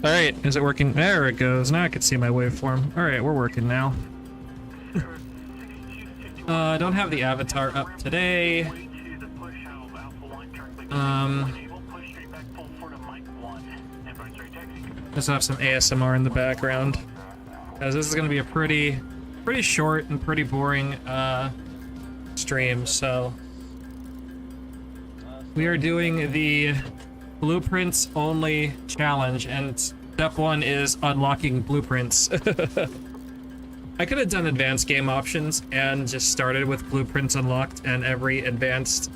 Alright, is it working? There it goes. Now I can see my waveform. Alright, we're working now. I don't have the avatar up today. Just have some ASMR in the background. As this is going to be a pretty short and pretty boring stream, so we are doing the blueprints only challenge, and step 1 is unlocking blueprints. I could have done advanced game options and just started with blueprints unlocked and every advanced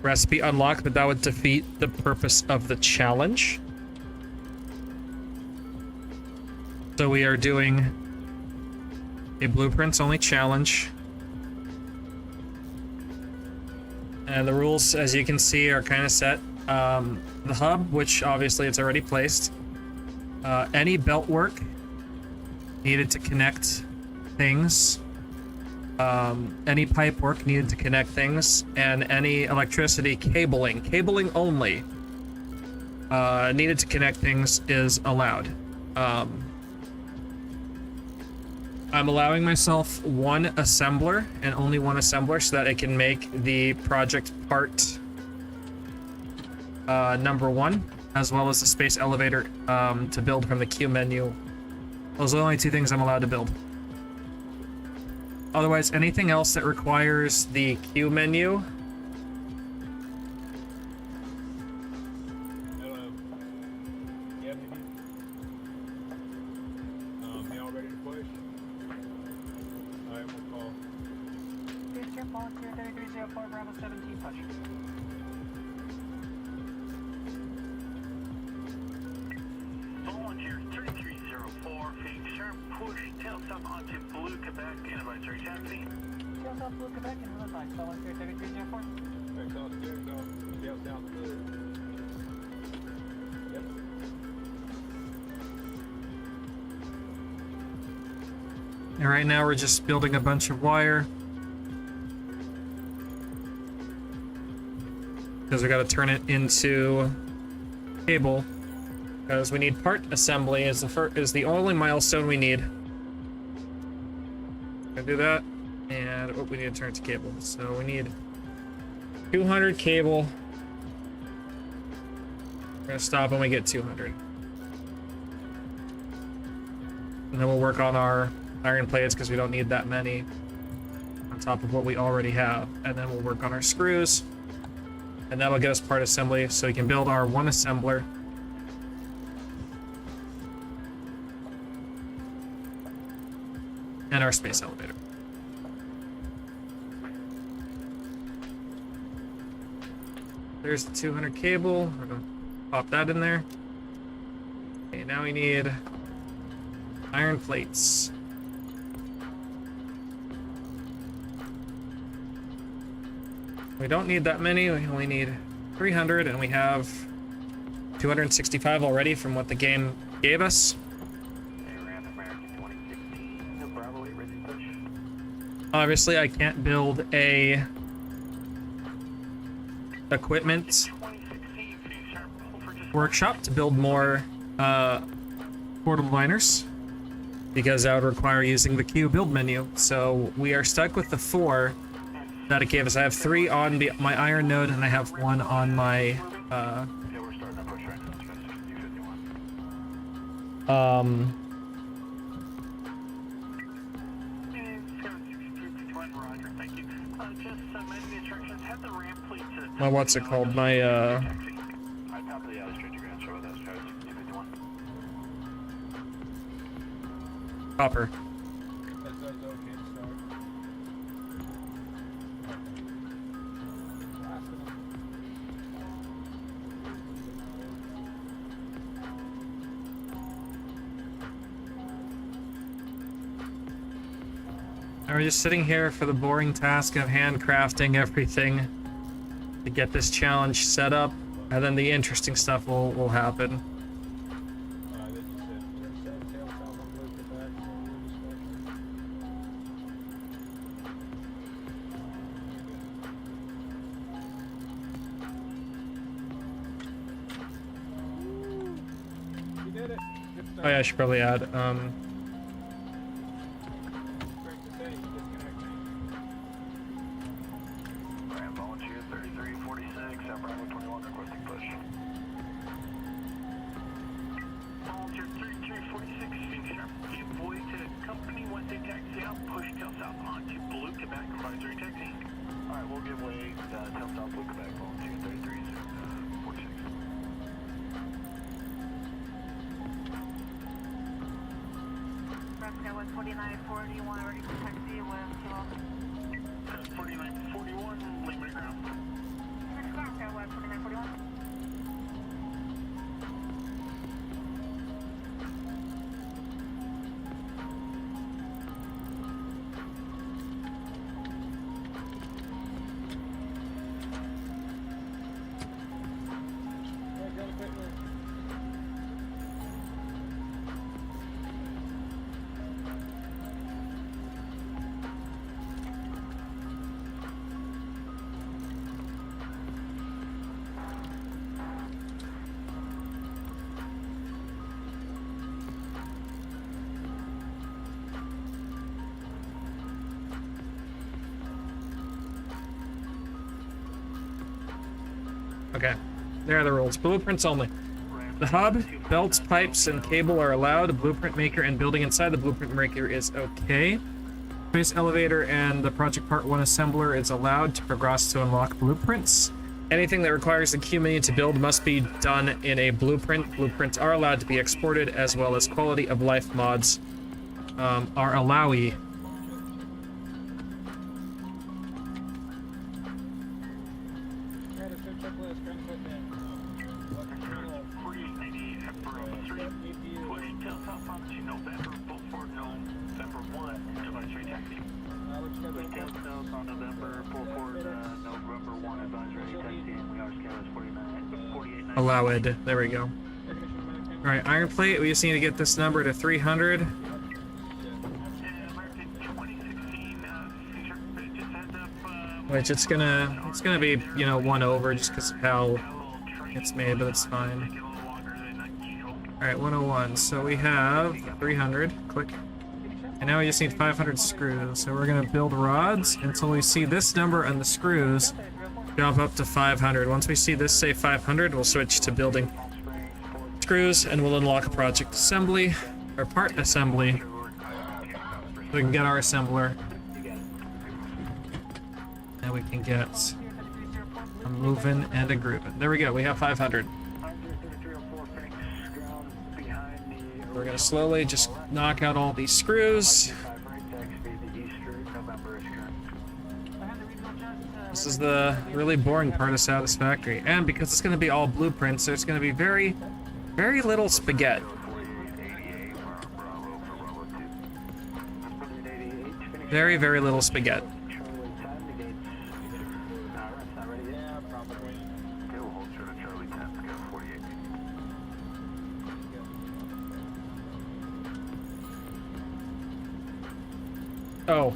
recipe unlocked, but that would defeat the purpose of the challenge. So we are doing a blueprints only challenge. And the rules, as you can see, are kind of set. The hub, which obviously it's already placed. Any belt work needed to connect things. Any pipe work needed to connect things. And any electricity cabling only, needed to connect things is allowed. I'm allowing myself one assembler and only one assembler so that I can make the project part number 1, as well as the space elevator to build from the queue menu. Those are the only 2 things I'm allowed to build. Otherwise, anything else that requires the queue menu. And right now we're just building a bunch of wire, because we got to turn it into cable, because we need part assembly is the only milestone we need. Gonna do that, and we need to turn it to cable. So we need 200 cable. We're gonna stop when we get 200, and then we'll work on our iron plates because we don't need that many on top of what we already have, and then we'll work on our screws, and that'll get us part assembly so we can build our one assembler. And our space elevator. There's the 200 cable. We're gonna pop that in there. Okay, now we need iron plates. We don't need that many, we only need 300, and we have 265 already from what the game gave us. Obviously, I can't build a equipment workshop to build more portable miners, because that would require using the queue build menu. So we are stuck with the 4 that it gave us. I have 3 on my iron node, and I have 1 on my my what's it called? My copper. And we're just sitting here for the boring task of handcrafting everything to get this challenge set up, and then the interesting stuff will happen. Oh yeah, I should probably add. Volunteer 3346, Bravo 21 requesting push. Volunteer 3346, Phoenix Sharp. Avoid company once they taxi out, push tail south onto Blue Quebec advisory taxi. Alright, we'll give way tail south Blue Quebec, Volunteer 3346. Rescue 14940, you want ready for taxi with Kilo? 4941, leave me ground. Rescue 14941. Okay, there are the rules. Blueprints only. The hub, belts, pipes, and cable are allowed. The blueprint maker and building inside the blueprint maker is okay. Space elevator and the Project Part 1 assembler is allowed to progress to unlock blueprints. Anything that requires the Q menu to build must be done in a blueprint. Blueprints are allowed to be exported, as well as quality of life mods are allowy. Allowed. There we go. Alright, iron plate. We just need to get this number to 300. Which it's gonna be, you know, 1 over just because of how it's made, but it's fine. Alright, 101. So we have 300. Click. And now we just need 500 screws. So we're gonna build rods until we see this number on the screws jump up to 500. Once we see this say 500, we'll switch to building screws and we'll unlock a project assembly, or part assembly. We can get our assembler. And we can get a moving and a grooving. There we go, we have 500. We're gonna slowly just knock out all these screws. This is the really boring part of Satisfactory. And because it's gonna be all blueprints, there's gonna be very, very little spaghetti. Very, very little spaghetti. Oh,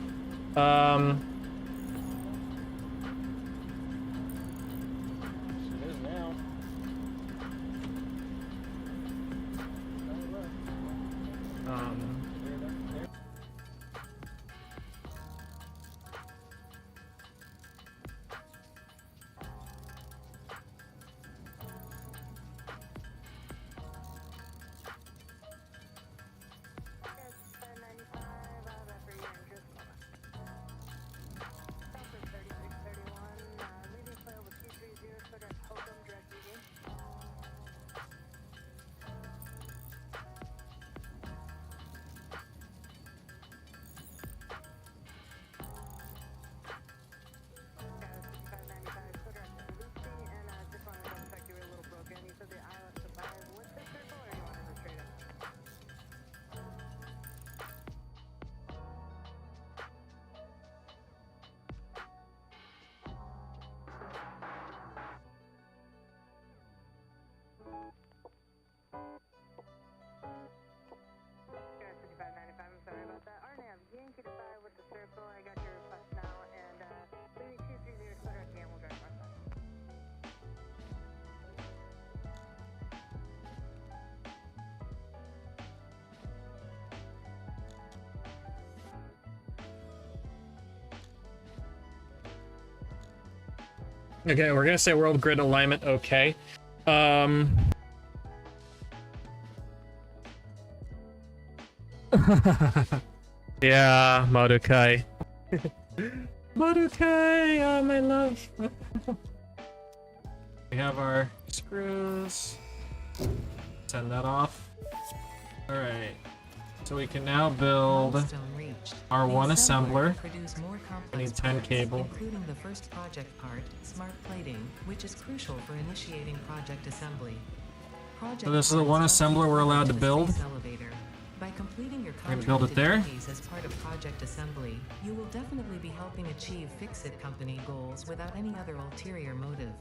Okay, we're gonna say world grid alignment. Okay. Um. Yeah, Marukai. Marukai, oh my love. We have our screws. Send that off. All right. So we can now build our one assembler. We need 10 cable. Including the first project part, smart plating, which is crucial for initiating project assembly. So this is the one assembler we're allowed to build. By completing your We're gonna build it there. as part of project assembly, you will definitely be helping achieve Fix-It Company goals without any other ulterior motive.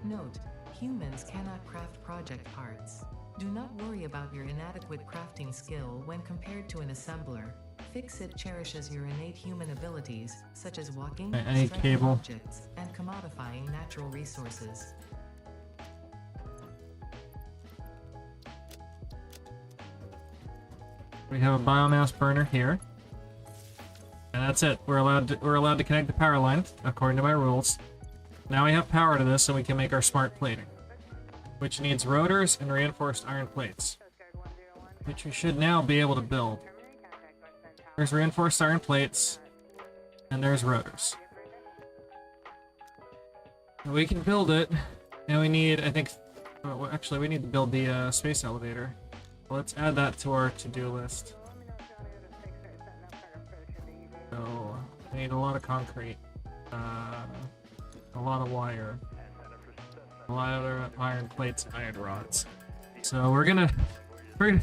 Note, humans cannot craft project parts. Do not worry about your inadequate crafting skill when compared to an assembler. Fix-It cherishes your innate human abilities, such as walking, I need striking cable. objects, and commodifying natural resources. We have a biomass burner here. And that's it. We're allowed to connect the power line according to my rules. Now we have power to this and we can make our smart plating, which needs rotors and reinforced iron plates, which we should now be able to build. There's reinforced iron plates and there's rotors. And we can build it, and we need, I think, well, actually we need to build the space elevator. Let's add that to our to-do list. So, we need a lot of concrete, a lot of wire, a lot of iron plates and iron rods. So we're gonna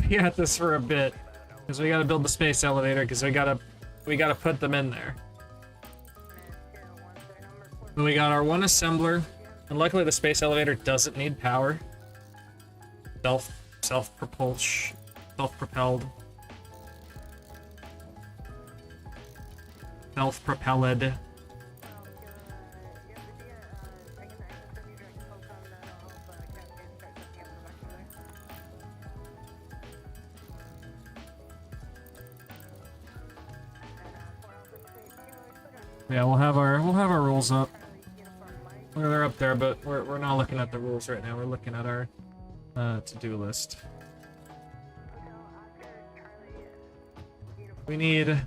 be at this for a bit, because we gotta build the space elevator, because we gotta put them in there. Then we got our one assembler, and luckily the space elevator doesn't need power. Self-propelled. Self-propelled. Yeah, we'll have our rules up. Well, they're up there, but we're not looking at the rules right now. We're looking at our to-do list. We need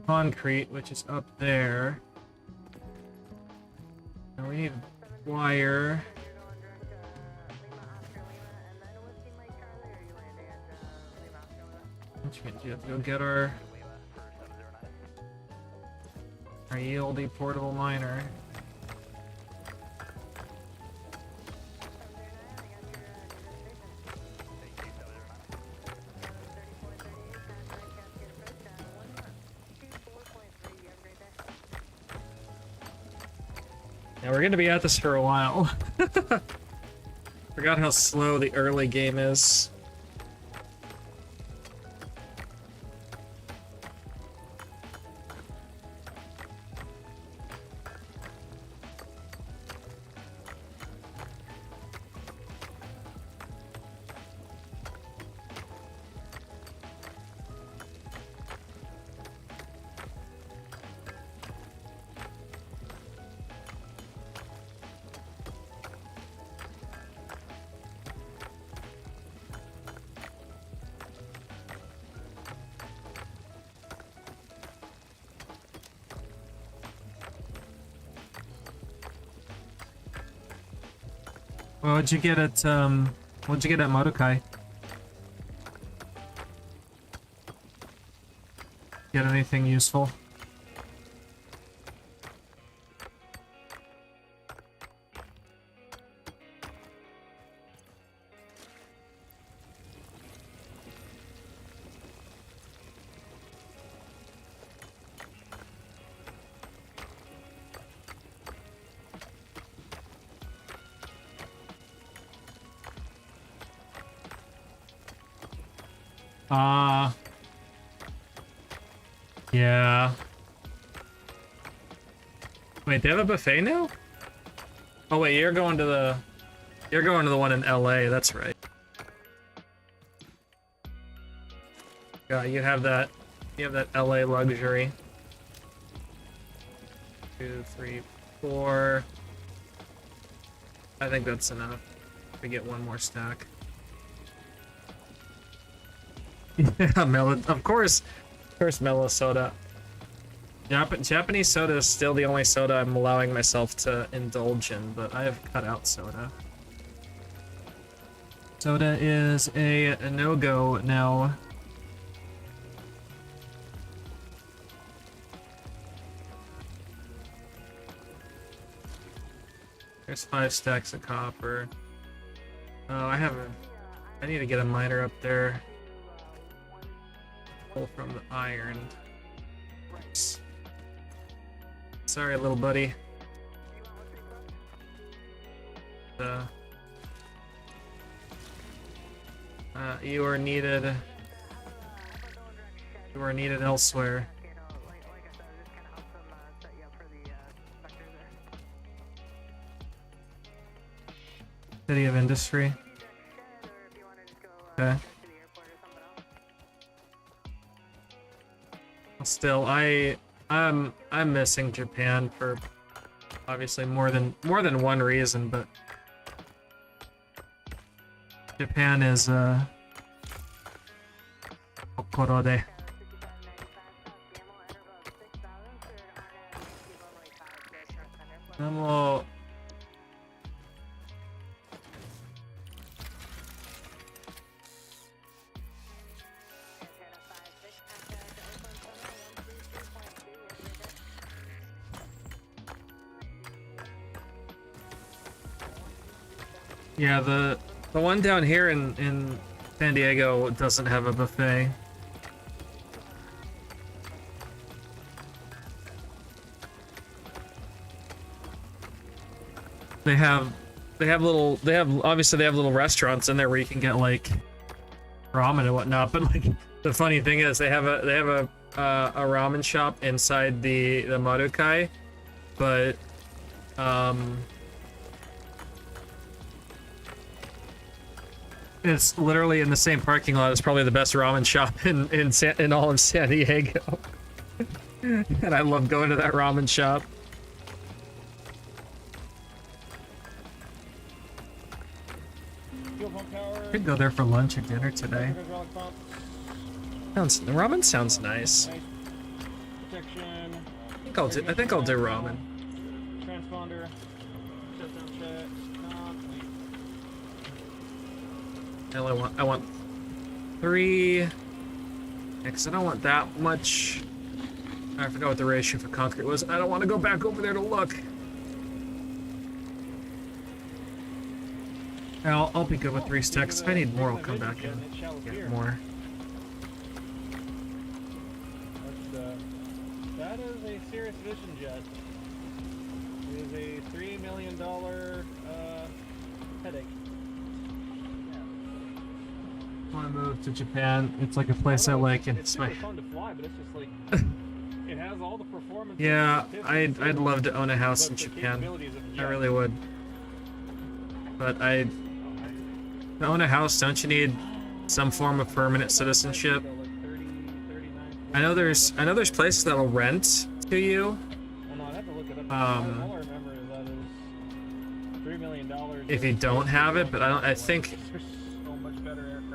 concrete, which is up there. And we need wire. Which means you have to go get our yieldy portable miner. Yeah, we're gonna be at this for a while. Forgot how slow the early game is. What'd you get at Marukai? Get anything useful? Yeah. Wait, they have a buffet now? Oh wait, you're going to the one in LA, that's right. Yeah, you have that LA luxury. 2, 3, 4. I think that's enough. We get one more stack. Yeah, mellow. Of course, mellow soda. Japanese soda is still the only soda I'm allowing myself to indulge in, but I have cut out soda. Soda is a no-go now. There's 5 stacks of copper. Oh, I need to get a miner up there. Pull from the iron. Sorry, little buddy. You are needed. You are needed elsewhere. City of Industry. Okay. Still, I'm missing Japan for obviously more than one reason, but Japan is kokoro de. Yeah, the one down here in San Diego doesn't have a buffet. They have obviously they have little restaurants in there where you can get like ramen and whatnot, but like the funny thing is they have a ramen shop inside the Marukai, but it's literally in the same parking lot as probably the best ramen shop in all of San Diego. And I love going to that ramen shop. Could go there for lunch or dinner today. Ramen sounds nice. I think I'll do ramen. Transponder. I want 3. Because I don't want that much. I forgot what the ratio for concrete was. I don't want to go back over there to look. I'll be good with 3 stacks. If I need more, I'll come back and get more. That is a serious edition jet. It is a $3 million headache. I want to move to Japan. It's like a place I like, and it's my. It's fun to fly, but it's just like it has all the performance. Yeah, I'd love to own a house in Japan. I really would. But to own a house, don't you need some form of permanent citizenship? I know there's places that'll rent to you. If you don't have it, but I think.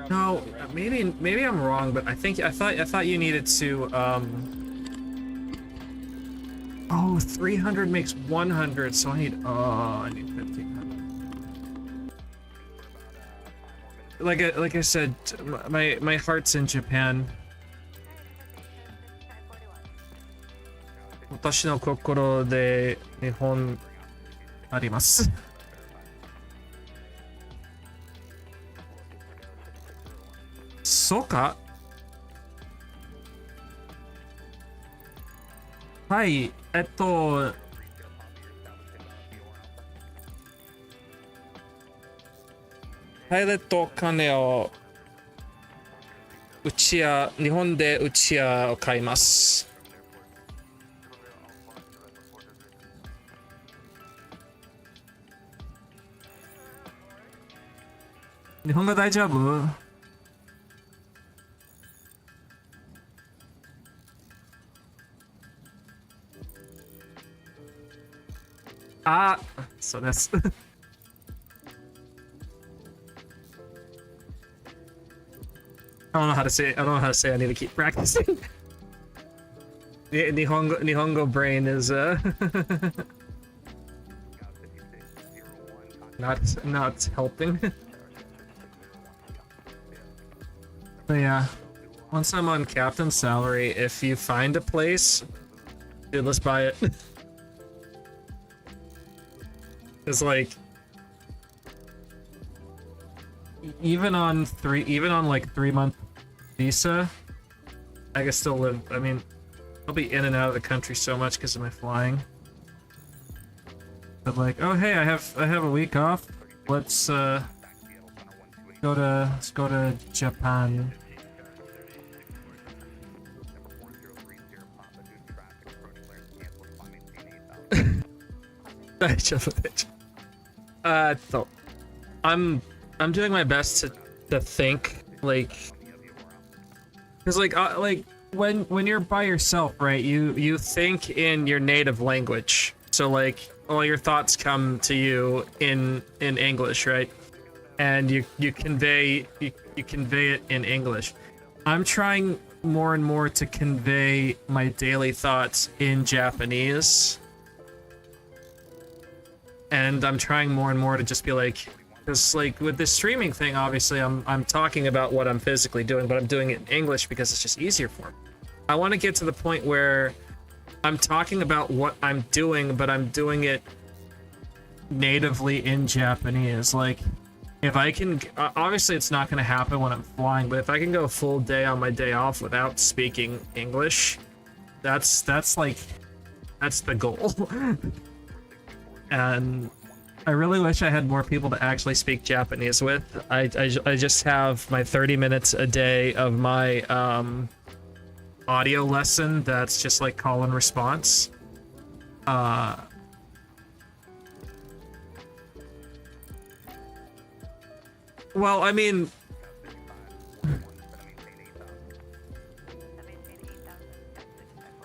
No, maybe I'm wrong, but I thought you needed to Oh, 300 makes 100, so I need 1500. Like I said, my heart's in Japan. 私の心で日本あります。そうか？はい、パイレット金を日本でうち屋を買います。日本語大丈夫？あ、そうです。don't know how to say. I don't know how to say. I need to keep practicing. Nihongo brain is not helping. But yeah, once I'm on captain salary, if you find a place, dude, let's buy it. It's like even on like 3-month visa, I can still live. I mean, I'll be in and out of the country so much because of my flying. But like, oh hey, I have a week off. Let's go to Japan. So I'm doing my best to think like, because like when you're by yourself, right? You think in your native language. So like all your thoughts come to you in English, right? And you convey it in English. I'm trying more and more to convey my daily thoughts in Japanese. And I'm trying more and more to just be like, because like with this streaming thing, obviously I'm talking about what I'm physically doing, but I'm doing it in English because it's just easier for me. I want to get to the point where I'm talking about what I'm doing, but I'm doing it natively in Japanese. Like, if I can, obviously it's not going to happen when I'm flying, but if I can go a full day on my day off without speaking English, that's the goal. And I really wish I had more people to actually speak Japanese with. I just have my 30 minutes a day of my audio lesson that's just like call and response. Well, I mean,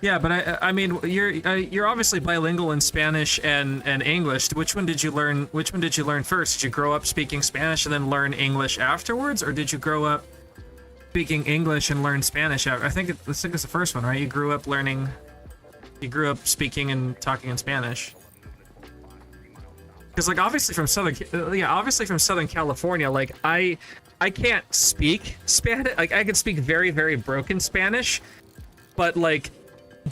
yeah, but I mean, you're obviously bilingual in Spanish and English. Which one did you learn? Which one did you learn first? Did you grow up speaking Spanish and then learn English afterwards, or did you grow up speaking English and learn Spanish after? I think it's the first one, right? You grew up speaking and talking in Spanish. Because like obviously from Southern California, like I can't speak Spanish. Like I can speak very, very broken Spanish, but like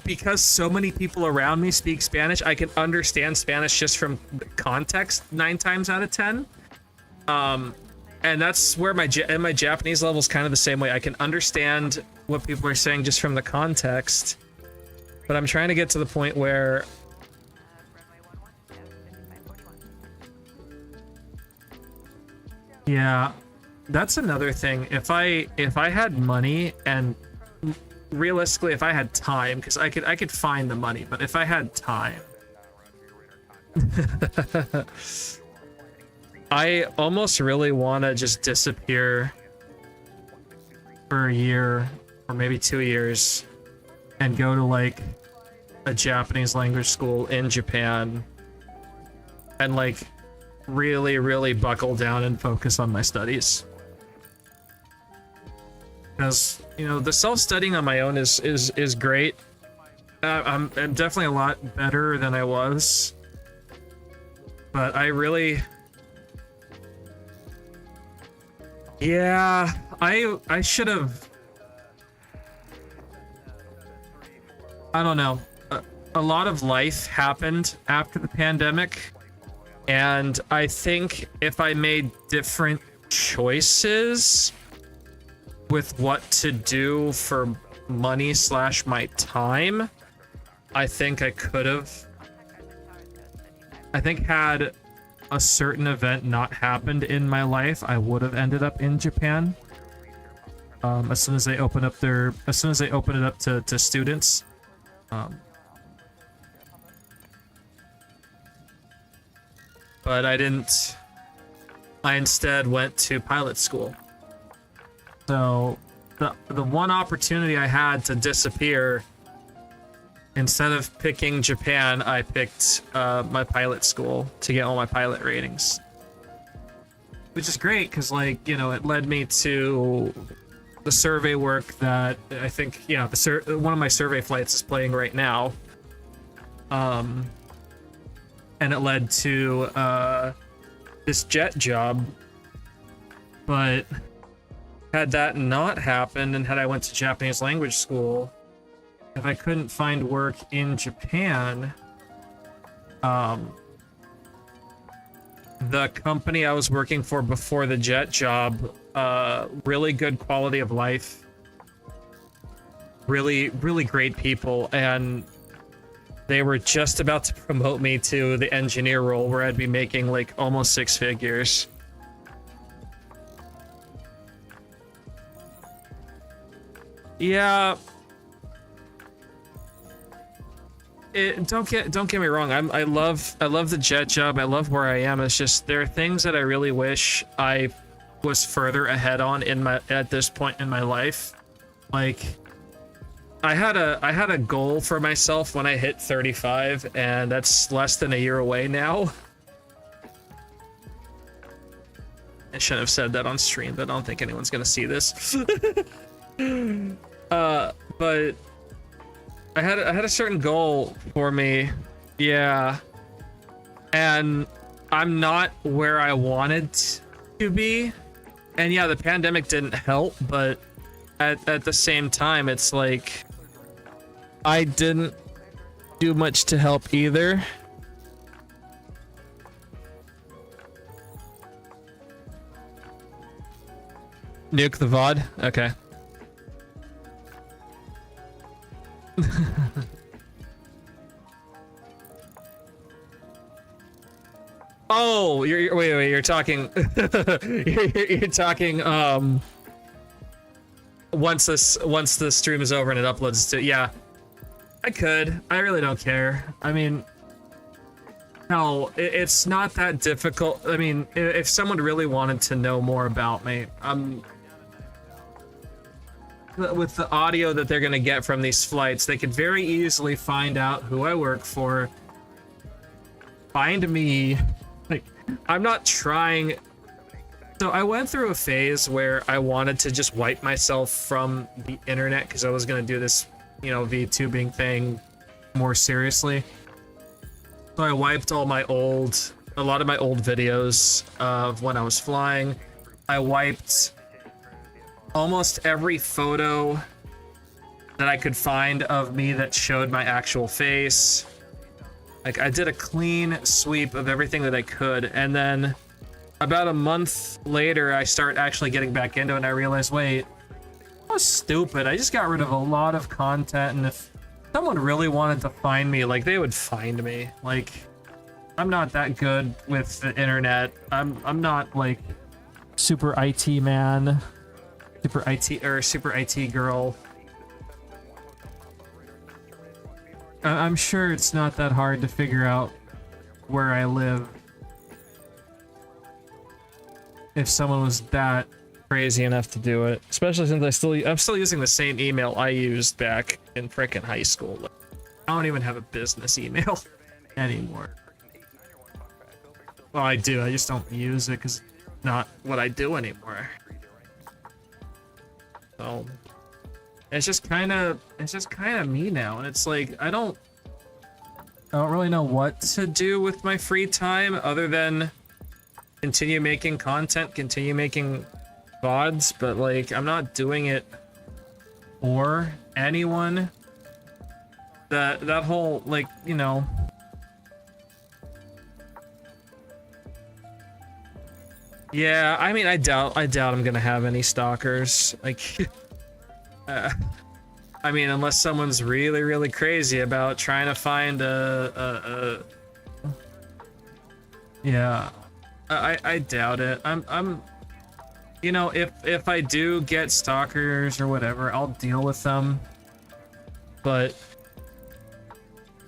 because so many people around me speak Spanish, I can understand Spanish just from context 9 times out of 10. And that's where my Japanese level is kind of the same way. I can understand what people are saying just from the context, but I'm trying to get to the point where yeah, that's another thing. If I had money and realistically, if I had time, because I could find the money, but if I had time, I almost really want to just disappear for a year or maybe 2 years and go to like a Japanese language school in Japan and like really, really buckle down and focus on my studies. Because, you know, the self-studying on my own is great. I'm definitely a lot better than I was. But I really... Yeah, I should have... I don't know. A lot of life happened after the pandemic. And I think if I made different choices with what to do for money / my time, I think I could have. I think had a certain event not happened in my life, I would have ended up in Japan. As soon as they open it up to students. But I didn't. I instead went to pilot school. So the one opportunity I had to disappear, instead of picking Japan, I picked my pilot school to get all my pilot ratings. Which is great because, like, you know, it led me to the survey work that I think, yeah, one of my survey flights is playing right now. And it led to this jet job. But had that not happened, and had I went to Japanese language school, if I couldn't find work in Japan, the company I was working for before the jet job, really good quality of life, really, really great people, and they were just about to promote me to the engineer role where I'd be making like almost 6 figures. Yeah. Don't get me wrong. I love the jet job. I love where I am. It's just there are things that I really wish I was further ahead on at this point in my life. Like I had a goal for myself when I hit 35, and that's less than a year away now. I shouldn't have said that on stream, but I don't think anyone's gonna see this. But I had a certain goal for me, yeah, and I'm not where I wanted to be, and yeah, the pandemic didn't help, but at the same time, it's like I didn't do much to help either. Nuke the VOD? Okay. Oh, wait, you're talking you're talking once the stream is over and it uploads to, yeah. I really don't care. I mean, no, it's not that difficult. I mean, if someone really wanted to know more about me, with the audio that they're gonna get from these flights, they could very easily find out who I work for, find me. Like, I'm not trying. So I went through a phase where I wanted to just wipe myself from the internet because I was gonna do this, VTubing thing more seriously. So I wiped a lot of my old videos of when I was flying. I wiped almost every photo that I could find of me that showed my actual face. Like, I did a clean sweep of everything that I could, and then about a month later, I start actually getting back into it, and I realized, wait, I was stupid. I just got rid of a lot of content, and if someone really wanted to find me, like, they would find me. Like, I'm not that good with the internet. I'm not, like, super IT man. Super IT girl. I'm sure it's not that hard to figure out where I live. If someone was that crazy enough to do it, especially since I'm still using the same email I used back in frickin' high school. I don't even have a business email anymore. Well, I do. I just don't use it because it's not what I do anymore. So it's just kind of me now, and it's like I don't really know what to do with my free time other than continue making content, continue making VODs, but like I'm not doing it for anyone. That whole, like, yeah, I mean, I doubt I'm gonna have any stalkers. Like, I mean, unless someone's really, really crazy about trying to find yeah, I doubt it. If I do get stalkers or whatever, I'll deal with them. But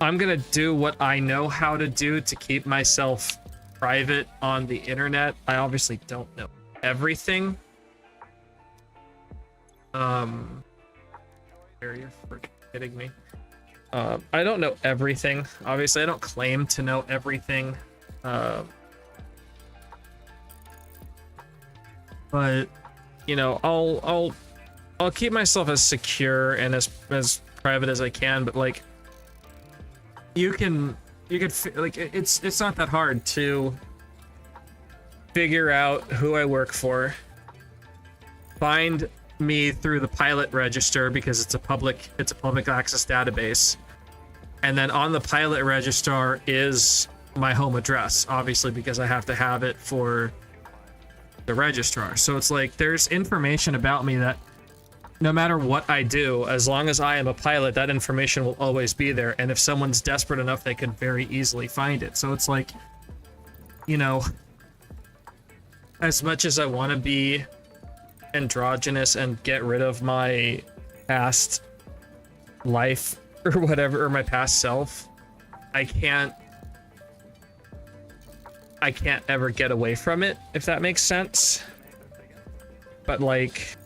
I'm gonna do what I know how to do to keep myself private on the internet. I obviously don't know everything. You're freaking kidding me. I don't know everything. Obviously, I don't claim to know everything. But I'll I'll keep myself as secure and as private as I can, but like you can like it's not that hard to figure out who I work for. Find me through the pilot register because it's a public access database. And then on the pilot register is my home address, obviously, because I have to have it for the registrar. So it's like there's information about me that no matter what I do, as long as I am a pilot, that information will always be there. And if someone's desperate enough, they could very easily find it. So it's like, you know, as much as I want to be androgynous and get rid of my past life or whatever, or my past self, I can't ever get away from it, if that makes sense. But like,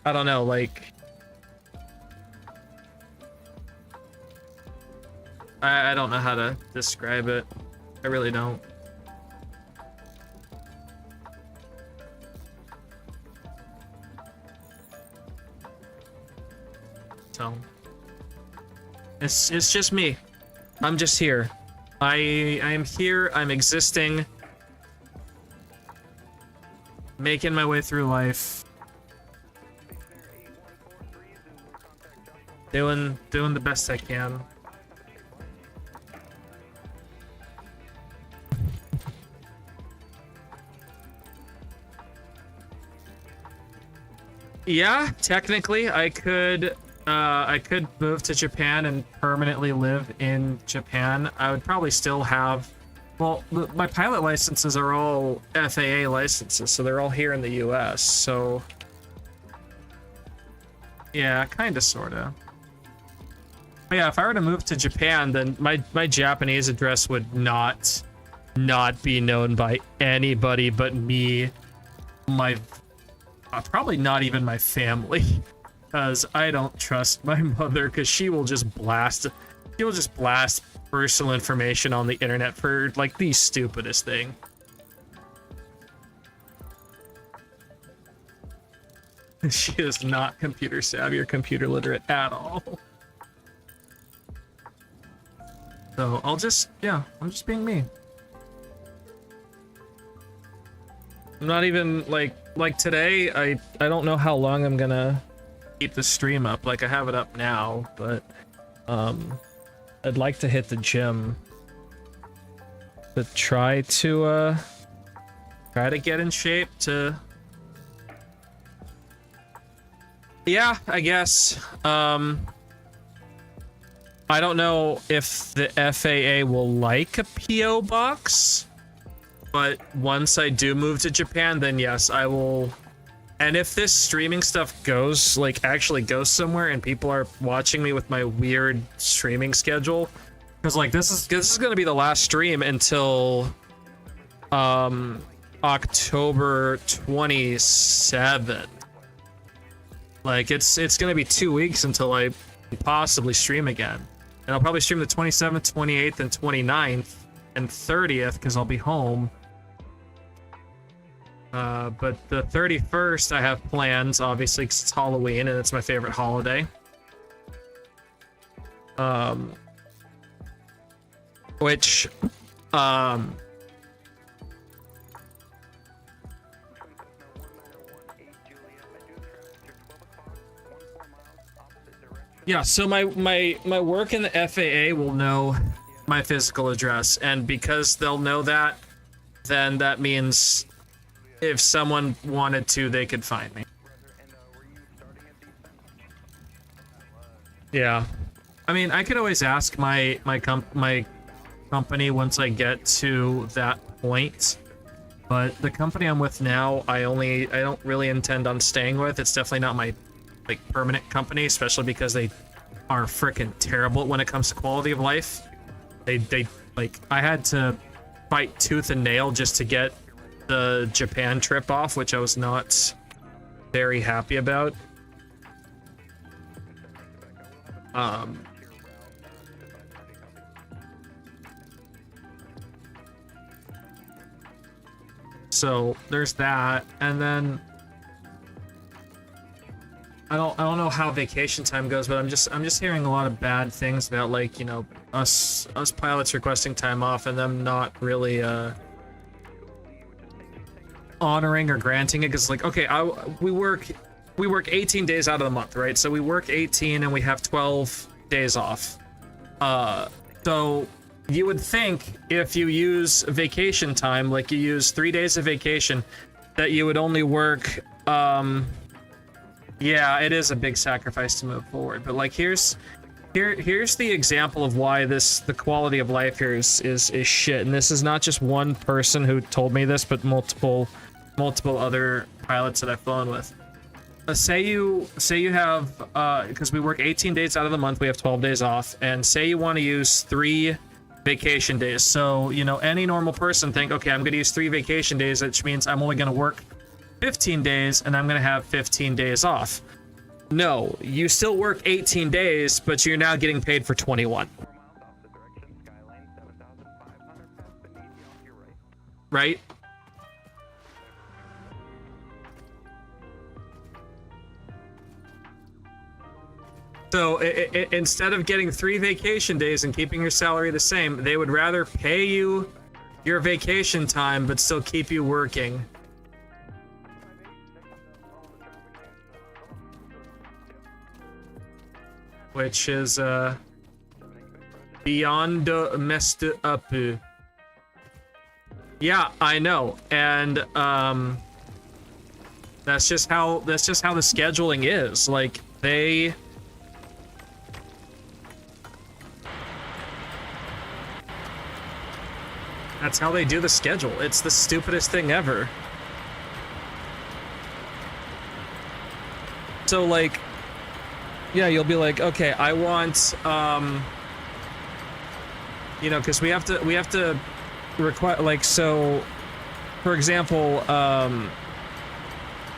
I don't know, like I don't know how to describe it. I really don't. So it's just me. I'm just here. I am here. I'm existing, making my way through life, doing the best I can. Yeah, technically, I could move to Japan and permanently live in Japan. I would probably still have, well, my pilot licenses are all FAA licenses, so they're all here in the US. So, yeah, kind of, sort of. But yeah, if I were to move to Japan, then my Japanese address would not be known by anybody but me, probably not even my family, because I don't trust my mother, because she will just blast personal information on the internet for like the stupidest thing. She is not computer savvy or computer literate at all. So I'm just being me. I'm not even like today, I don't know how long I'm gonna keep the stream up. Like, I have it up now, but I'd like to hit the gym to try to get in shape to, yeah, I guess. I don't know if the FAA will like a PO box, but once I do move to Japan, then yes, I will. And if this streaming stuff goes, like, actually goes somewhere and people are watching me with my weird streaming schedule, because like this is gonna be the last stream until October 27th. Like, it's gonna be 2 weeks until I possibly stream again. And I'll probably stream the 27th, 28th, and 29th, and 30th, because I'll be home. But the 31st, I have plans, obviously, because it's Halloween, and it's my favorite holiday. Which, yeah, so my work in the FAA will know my physical address, and because they'll know that, then that means if someone wanted to, they could find me. Yeah. I mean, I could always ask my company once I get to that point, but the company I'm with now, I don't really intend on staying with. It's definitely not my like permanent company, especially because they are freaking terrible when it comes to quality of life. They like, I had to fight tooth and nail just to get the Japan trip off, which I was not very happy about. So there's that, and then I don't know how vacation time goes, but I'm just hearing a lot of bad things about, like, you know, us pilots requesting time off and them not really honoring or granting it. Because, like, okay, we work 18 days out of the month, right? So we work 18 and we have 12 days off. So you would think if you use vacation time, like you use 3 days of vacation, that you would only work, yeah, it is a big sacrifice to move forward, but like here's the example of why the quality of life here is shit. And this is not just one person who told me this, but multiple other pilots that I've flown with. Say you have because we work 18 days out of the month, we have 12 days off, and say you want to use 3 vacation days. So, you know, any normal person think, okay, I'm going to use 3 vacation days, which means I'm only going to work 15 days and I'm going to have 15 days off. No, you still work 18 days, but you're now getting paid for 21. Right? So instead of getting 3 vacation days and keeping your salary the same, they would rather pay you your vacation time but still keep you working. Which is beyond messed up. Yeah, I know, and that's just how the scheduling is. Like that's how they do the schedule. It's the stupidest thing ever. So like, yeah, you'll be like, okay, I want, you know, because we have to require, like, so, for example,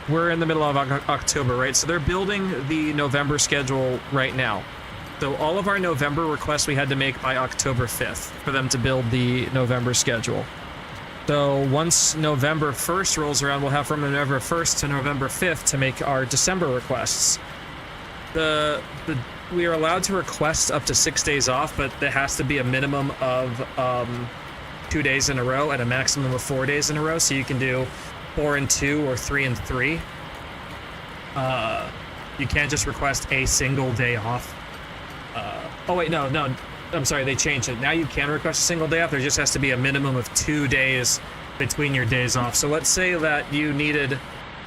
we're in the middle of October, right? So they're building the November schedule right now. So all of our November requests we had to make by October 5th for them to build the November schedule. So once November 1st rolls around, we'll have from November 1st to November 5th to make our December requests. We are allowed to request up to 6 days off, but there has to be a minimum of 2 days in a row and a maximum of 4 days in a row. So you can do 4 and 2 or 3 and 3. You can't just request a single day off. Oh wait, no, I'm sorry, they changed it. Now you can request a single day off. There just has to be a minimum of 2 days between your days off. So let's say that you needed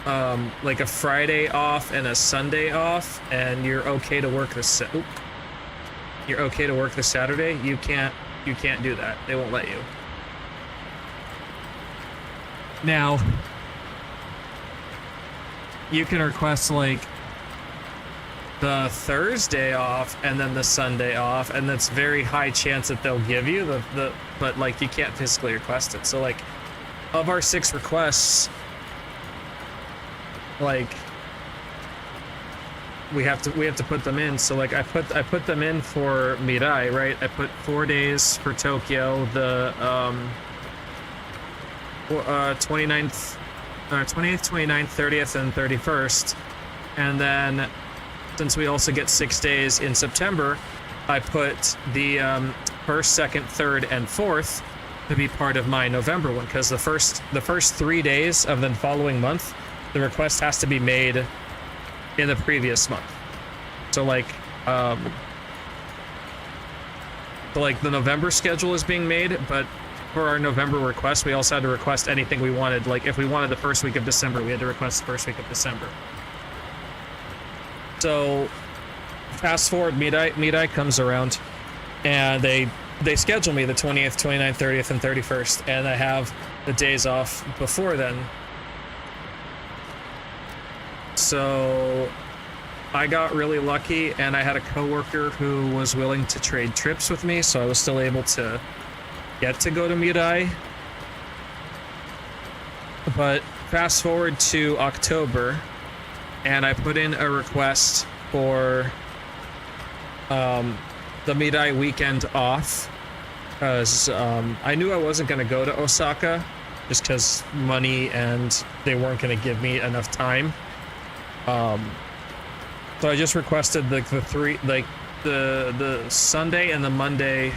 like a Friday off and a Sunday off, and you're okay to work the Saturday. You can't do that. They won't let you. Now, you can request like the Thursday off and then the Sunday off, and that's very high chance that they'll give you but like you can't physically request it. So like, of our 6 requests, like we have to put them in. So like I put them in for Mirai, right? I put 4 days for Tokyo, the 29th, 28th, 29th, 30th, and 31st, and then since we also get 6 days in September, I put the 1st, 2nd, 3rd, and 4th to be part of my November one, because the first 3 days of the following month, the request has to be made in the previous month. So like, the November schedule is being made, but for our November request, we also had to request anything we wanted. Like if we wanted the first week of December, we had to request the first week of December. So fast forward, Mirai comes around, and they schedule me the 20th, 29th, 30th, and 31st, and I have the days off before then. So I got really lucky, and I had a coworker who was willing to trade trips with me, so I was still able to get to go to Mirai. But fast forward to October, and I put in a request for the Mirai weekend off, because I knew I wasn't going to go to Osaka just because money and they weren't going to give me enough time. So I just requested the Sunday and the Monday,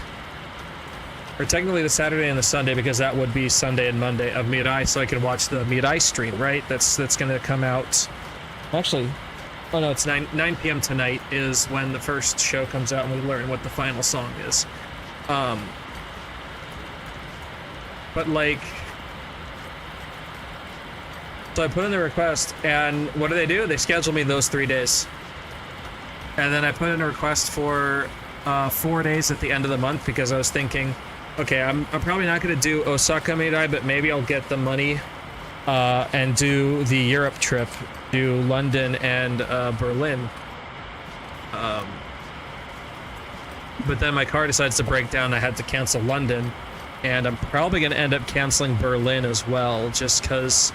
or technically the Saturday and the Sunday, because that would be Sunday and Monday of Mirai, so I could watch the Mirai stream, right? That's going to come out. Actually, oh no, it's 9 p.m. tonight is when the first show comes out, and we learn what the final song is. But like, so I put in the request, and what do? They schedule me those 3 days. And then I put in a request for 4 days at the end of the month, because I was thinking, okay, I'm probably not going to do Osaka Mirai, but maybe I'll get the money and do the Europe trip, do London and Berlin. But then my car decides to break down. I had to cancel London, and I'm probably going to end up canceling Berlin as well, just because,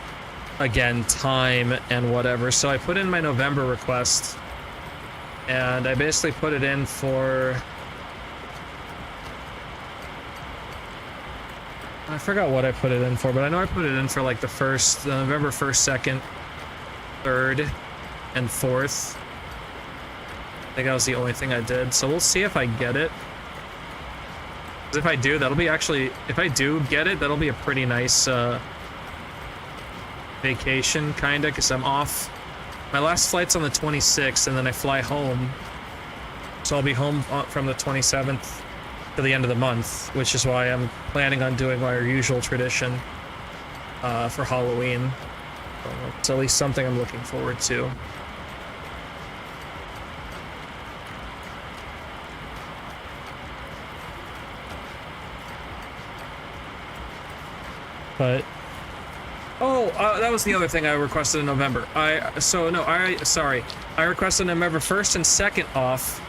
again, time and whatever. So I put in my November request, and I basically put it in for, I forgot what I put it in for, but I know I put it in for like the November 1st, 2nd, 3rd, and 4th. I think that was the only thing I did. So we'll see if I get it. 'Cause if I do, if I do get it, that'll be a pretty nice vacation, kinda, because I'm off. My last flight's on the 26th, and then I fly home. So I'll be home from the 27th to the end of the month, which is why I'm planning on doing our usual tradition for Halloween. So it's at least something I'm looking forward to. But that was the other thing I requested in November. I requested November 1st and 2nd off,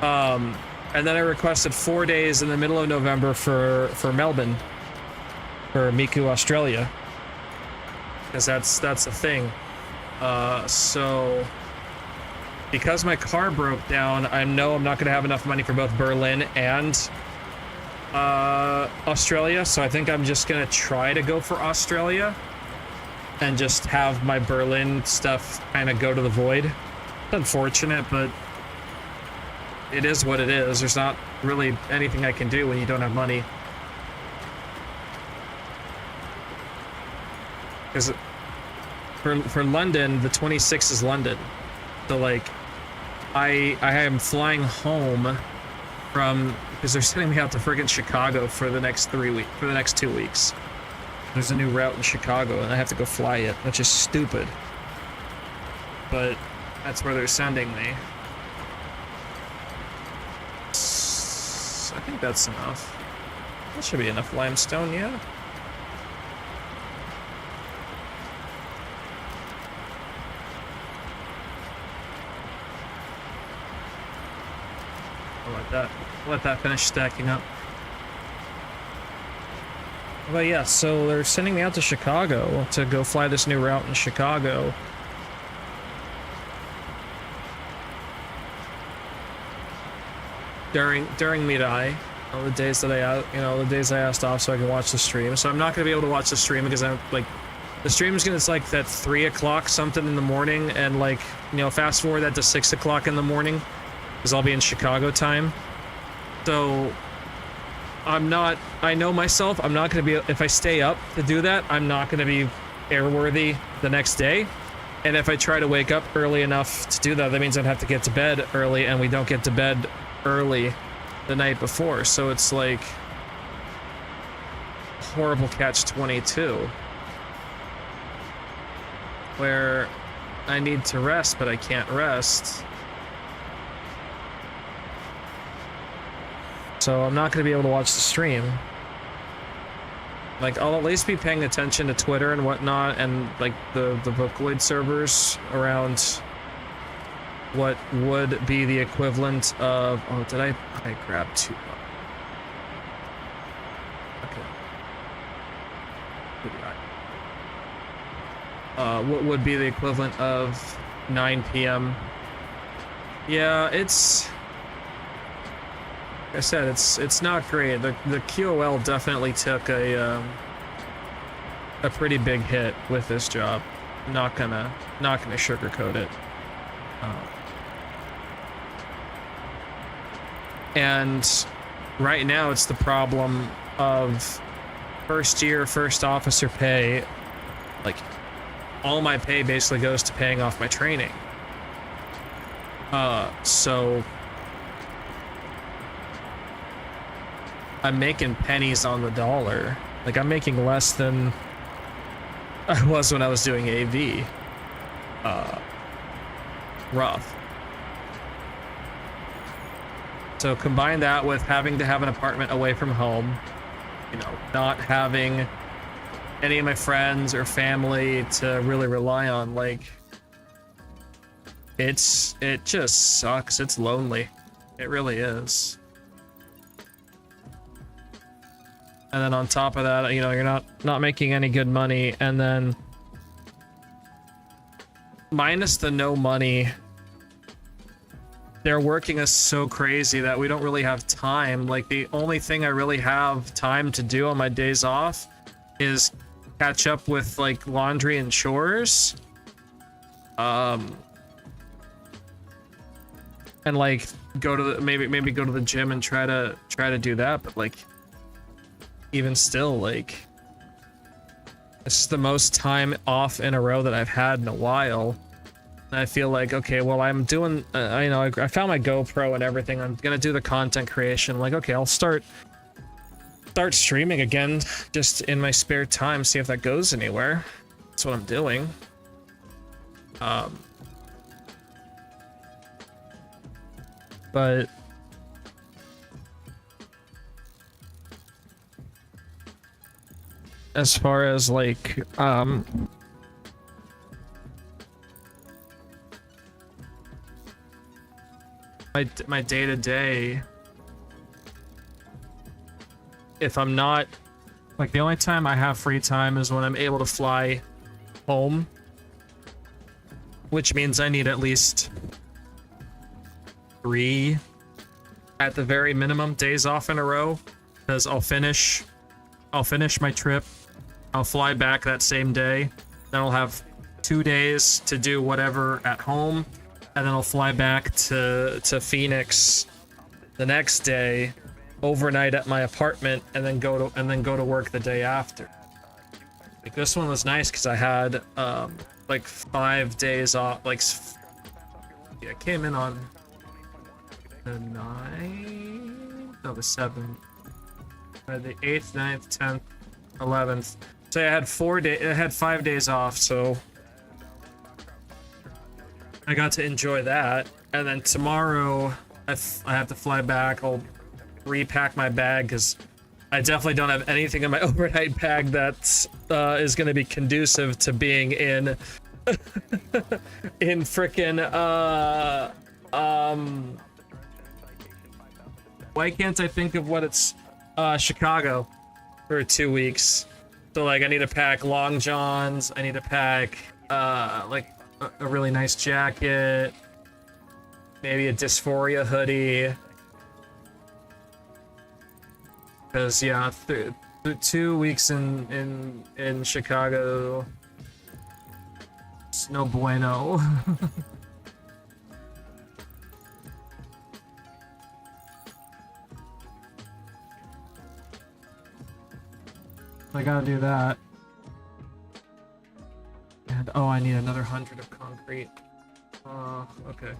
and then I requested 4 days in the middle of November for Melbourne, for Miku, Australia, because that's a thing. So because my car broke down, I know I'm not going to have enough money for both Berlin and Australia, so I think I'm just gonna try to go for Australia and just have my Berlin stuff kind of go to the void. It's unfortunate, but it is what it is. There's not really anything I can do when you don't have money. Because for London, the 26th is London, so like I am flying home from, because they're sending me out to friggin' Chicago for the next 2 weeks. There's a new route in Chicago, and I have to go fly it, which is stupid. But that's where they're sending me. I think that's enough. That should be enough limestone, yeah. Let that finish stacking up. But yeah, so they're sending me out to Chicago to go fly this new route in Chicago. During Mirai, the days that the days I asked off so I can watch the stream. So I'm not gonna be able to watch the stream because I'm like, the stream is gonna, it's like that 3 o'clock something in the morning, and like, fast forward that to 6 o'clock in the morning, because I'll be in Chicago time. So I know myself, I'm not going to be, if I stay up to do that, I'm not going to be airworthy the next day. And if I try to wake up early enough to do that, that means I'd have to get to bed early, and we don't get to bed early the night before. So it's like horrible catch-22, where I need to rest, but I can't rest. So I'm not going to be able to watch the stream. Like, I'll at least be paying attention to Twitter and whatnot, and like the Vocaloid servers around what would be the equivalent of, oh, did I grab 2? Okay. What would be the equivalent of 9 p.m. Yeah, it's, like I said, it's not great. The QOL definitely took a a pretty big hit with this job. Not gonna sugarcoat it. And right now it's the problem of first year, first officer pay. Like, all my pay basically goes to paying off my training. So I'm making pennies on the dollar. Like, I'm making less than I was when I was doing AV. Rough. So combine that with having to have an apartment away from home, you know, not having any of my friends or family to really rely on, like, it just sucks. It's lonely. It really is. And then on top of that, you know, you're not making any good money, and then minus the no money, they're working us so crazy that we don't really have time. Like, the only thing I really have time to do on my days off is catch up with, like, laundry and chores. And, like, go to the, maybe go to the gym and try to do that, but, like, even still, like, this is the most time off in a row that I've had in a while. And I feel like, okay, well, I'm doing, you know, I found my GoPro and everything. I'm gonna do the content creation. Like, okay, I'll start streaming again, just in my spare time, see if that goes anywhere. That's what I'm doing. But as far as, like, my day-to-day, if I'm not, like, the only time I have free time is when I'm able to fly home, which means I need at least 3 at the very minimum days off in a row, because I'll finish my trip, I'll fly back that same day, then I'll have 2 days to do whatever at home, and then I'll fly back to Phoenix the next day, overnight at my apartment, and then go to work the day after. Like, this one was nice because I had like 5 days off. Like, yeah, I came in on the 9th, no, the 7th, the 8th, 9th, 10th, 11th. So I had 5 days off, so I got to enjoy that. And then tomorrow I have to fly back. I'll repack my bag because I definitely don't have anything in my overnight bag that is going to be conducive to being in in frickin' why can't I think of what it's Chicago for 2 weeks. So, like, I need to pack long johns, I need to pack like a really nice jacket, maybe a dysphoria hoodie. Because, yeah, 2 weeks in Chicago, it's no bueno. I gotta do that. And, oh, I need another 100 of concrete. Okay.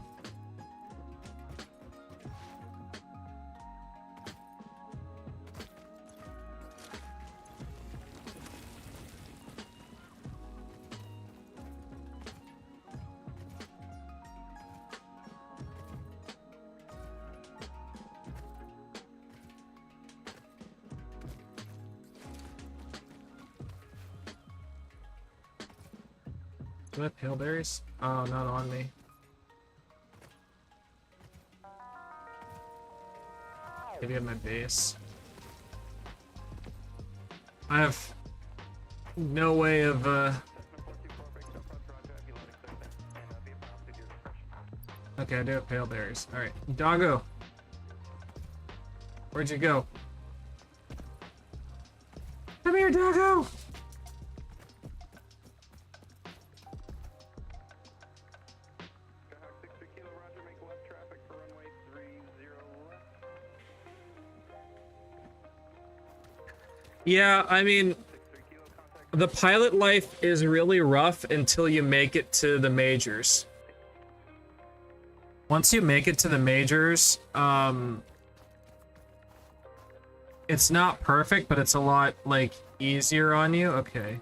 Do I have pale berries? Oh, not on me. Maybe at my base. I have no way of Okay, I do have pale berries. Alright. Doggo! Where'd you go? Come here, Doggo! Yeah, I mean, the pilot life is really rough until you make it to the majors. Once you make it to the majors, it's not perfect, but it's a lot, like, easier on you. Okay.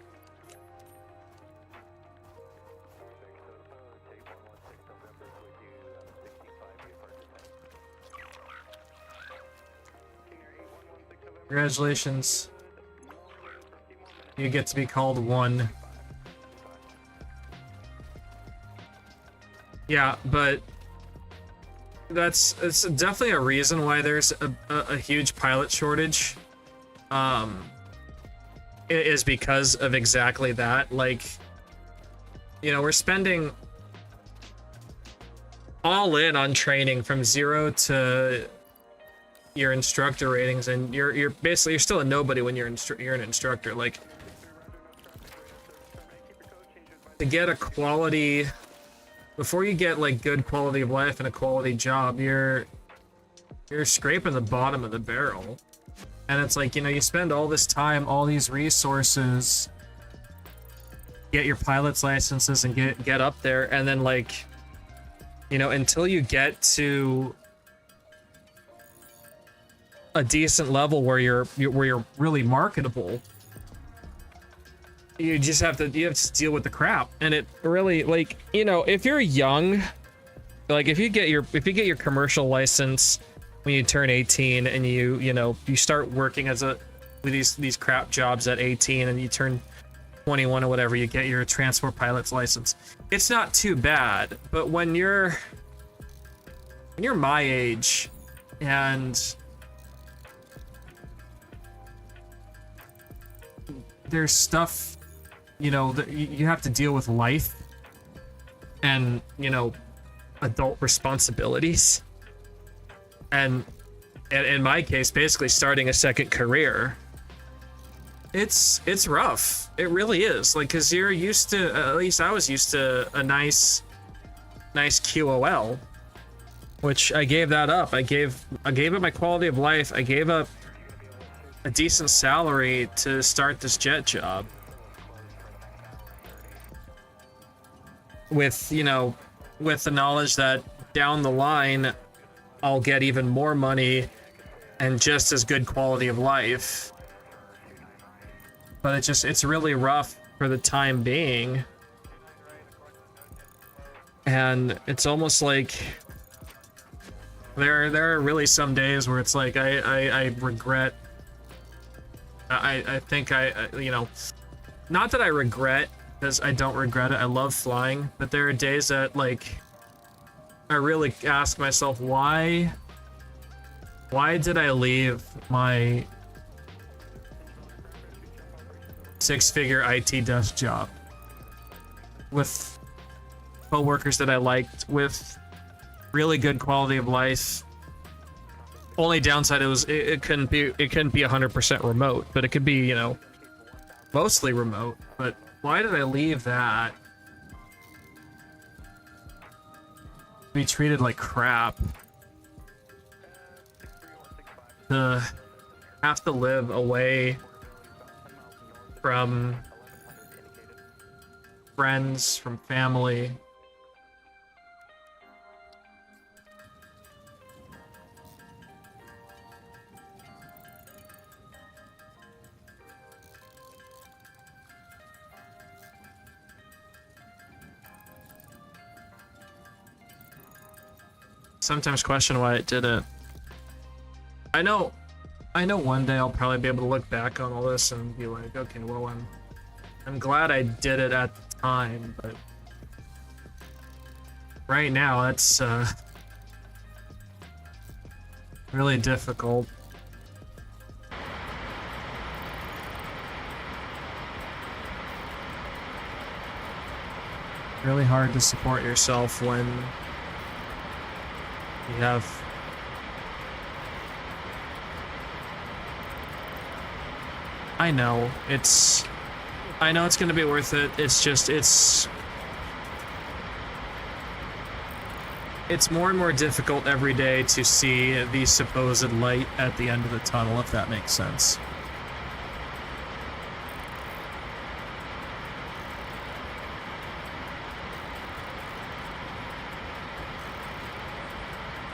Congratulations. You get to be called one. Yeah, but it's definitely a reason why there's a huge pilot shortage. It is because of exactly that. Like, you know, we're spending all in on training from 0 to your instructor ratings, and you're basically you're still a nobody when you're an instructor. Like, to get a quality, before you get like good quality of life and a quality job, you're scraping the bottom of the barrel. And it's like, you know, you spend all this time, all these resources, get your pilot's licenses and get up there, and then, like, you know, until you get to a decent level where you're really marketable, you have to deal with the crap. And it really, like, you know, if you're young, like, if you get your commercial license when you turn 18 and you start working with these crap jobs at 18, and you turn 21 or whatever, you get your transport pilot's license. It's not too bad. But when you're my age and there's stuff, you know, that you have to deal with life and, you know, adult responsibilities. And in my case, basically starting a second career, it's rough. It really is. Like, because you're used to, at least I was used to a nice QOL, which I gave that up. I gave up my quality of life. I gave up a decent salary to start this jet job. With, you know, with the knowledge that down the line, I'll get even more money and just as good quality of life. But it's really rough for the time being. And it's almost like there are really some days where it's like I regret. I think you know, not that I regret, because I don't regret it. I love flying, but there are days that, like, I really ask myself, why did I leave my six-figure IT desk job with co-workers that I liked, with really good quality of life? Only downside, it couldn't be 100% remote, but it could be, you know, mostly remote. But why did I leave that? Be treated like crap. To have to live away from friends, from family. Sometimes question why I did it. I know one day I'll probably be able to look back on all this and be like, okay, well, I'm glad I did it at the time, but right now it's really difficult. Really hard to support yourself when you have I know it's gonna be worth it. It's just it's more and more difficult every day to see the supposed light at the end of the tunnel, if that makes sense.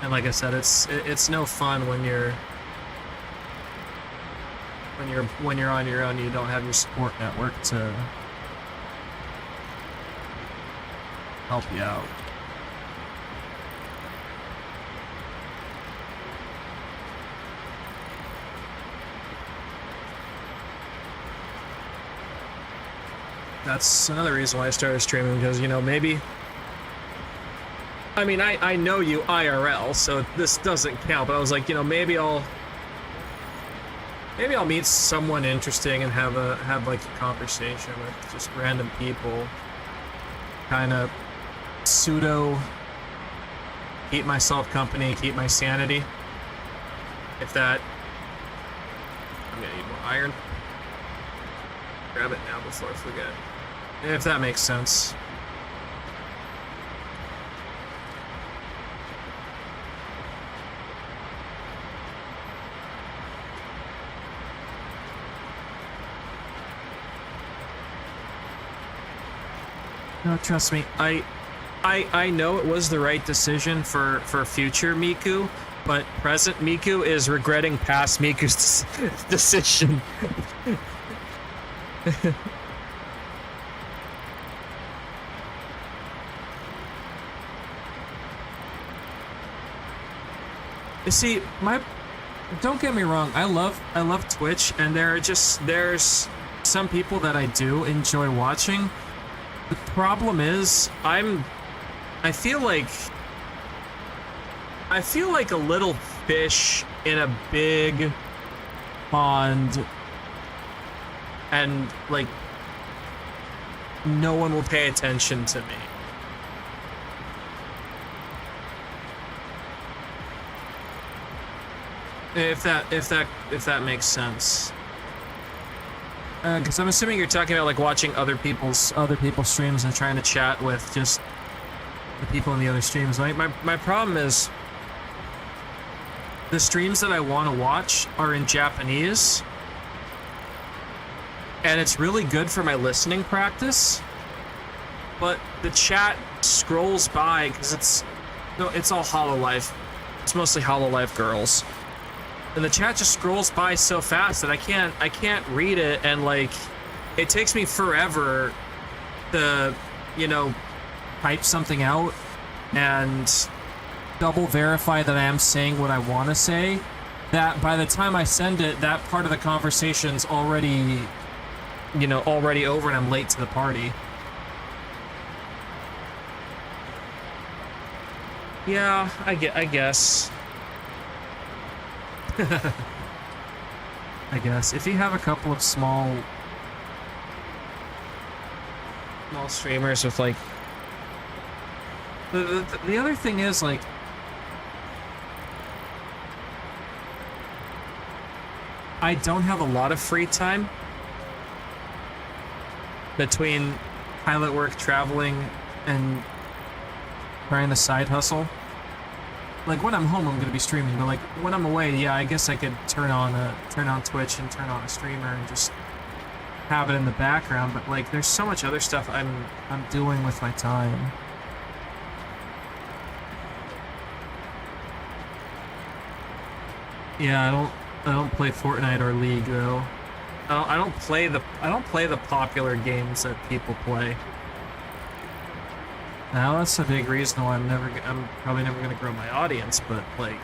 And like I said, it's no fun when you're on your own. You don't have your support network to help you out. That's another reason why I started streaming, because, you know, maybe... I mean, I know you IRL, so this doesn't count, but I was like, you know, maybe I'll meet someone interesting and have like a conversation with just random people. Kind of pseudo keep myself company, keep my sanity. If that... I'm gonna need more iron. Grab it now before I forget. If that makes sense. No, trust me. I know it was the right decision for future Miku, but present Miku is regretting past Miku's decision. You see, don't get me wrong, I love Twitch, and there's some people that I do enjoy watching. The problem is, I feel like a little fish in a big pond, and like no one will pay attention to me. If that makes sense. Because I'm assuming you're talking about like watching other people's streams and trying to chat with just the people in the other streams. Like my problem is the streams that I want to watch are in Japanese, and it's really good for my listening practice. But the chat scrolls by because it's all Hololive. It's mostly Hololive girls. And the chat just scrolls by so fast that I can't read it, and like it takes me forever to, you know, type something out and double verify that I am saying what I want to say. That by the time I send it, that part of the conversation's already over, and I'm late to the party. Yeah, I guess. I guess if you have a couple of small streamers with like the other thing is like I don't have a lot of free time between pilot work, traveling, and trying to side hustle. Like when I'm home, I'm gonna be streaming, but like when I'm away, yeah, I guess I could turn on Twitch and turn on a streamer and just have it in the background. But like, there's so much other stuff I'm doing with my time. Yeah, I don't play Fortnite or League though. I don't play the popular games that people play. Now that's a big reason why I'm probably never gonna grow my audience, but like,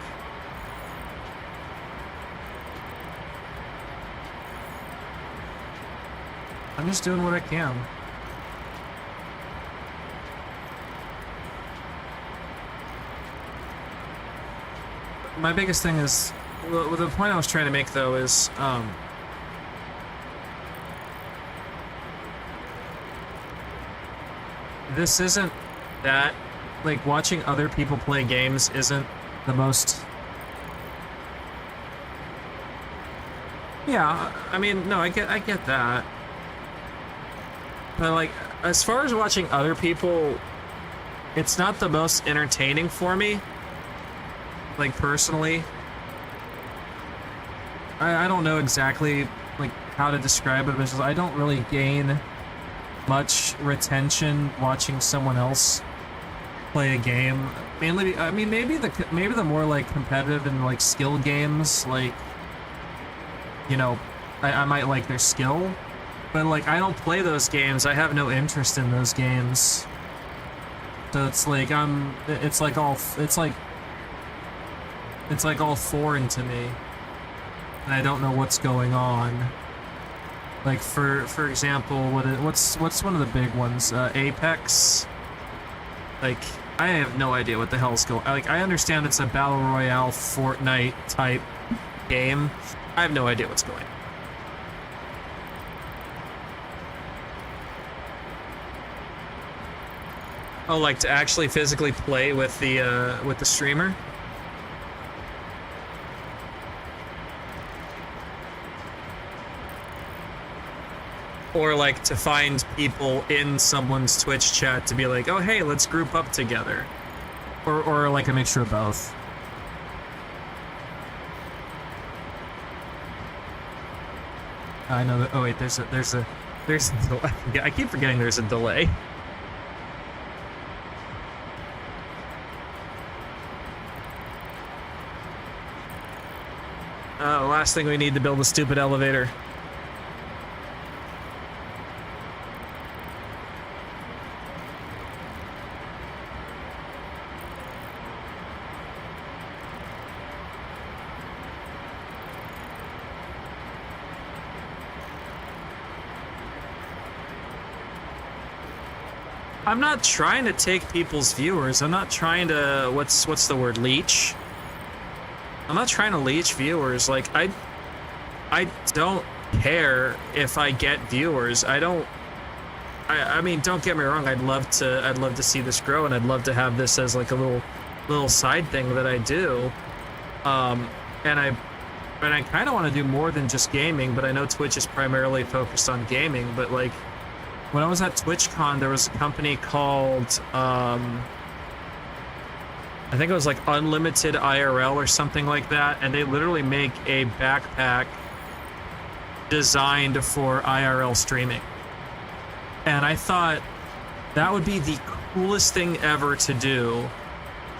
I'm just doing what I can. My biggest thing is, well, the point I was trying to make though is, this isn't that, like, watching other people play games isn't the most... Yeah, I mean, no, I get that. But, like, as far as watching other people, it's not the most entertaining for me. Like, personally. I don't know exactly, like, how to describe it, but it's just, I don't really gain much retention watching someone else play a game. Mainly, I mean, maybe the more like competitive and like skill games, like, you know, I might like their skill, but like I don't play those games. I have no interest in those games. So it's like it's like all foreign to me, and I don't know what's going on. Like for example, what's one of the big ones? Apex. Like I have no idea what the hell's going. Like I understand it's a battle royale Fortnite type game. I have no idea what's going on. Oh, like to actually physically play with the streamer? Or like to find people in someone's Twitch chat to be like, oh hey, let's group up together. Or like a mixture of both. I know that. Oh wait, there's a I keep forgetting there's a delay. Last thing we need to build a stupid elevator. I'm not trying to take people's viewers. I'm not trying to what's the word, leech? I'm not trying to leech viewers. Like I don't care if I get viewers. I mean, don't get me wrong. I'd love to see this grow, and I'd love to have this as like a little side thing that I do. And I kind of want to do more than just gaming, but I know Twitch is primarily focused on gaming. But like when I was at TwitchCon, there was a company called I think it was like Unlimited IRL or something like that, and they literally make a backpack designed for IRL streaming. And I thought that would be the coolest thing ever to do.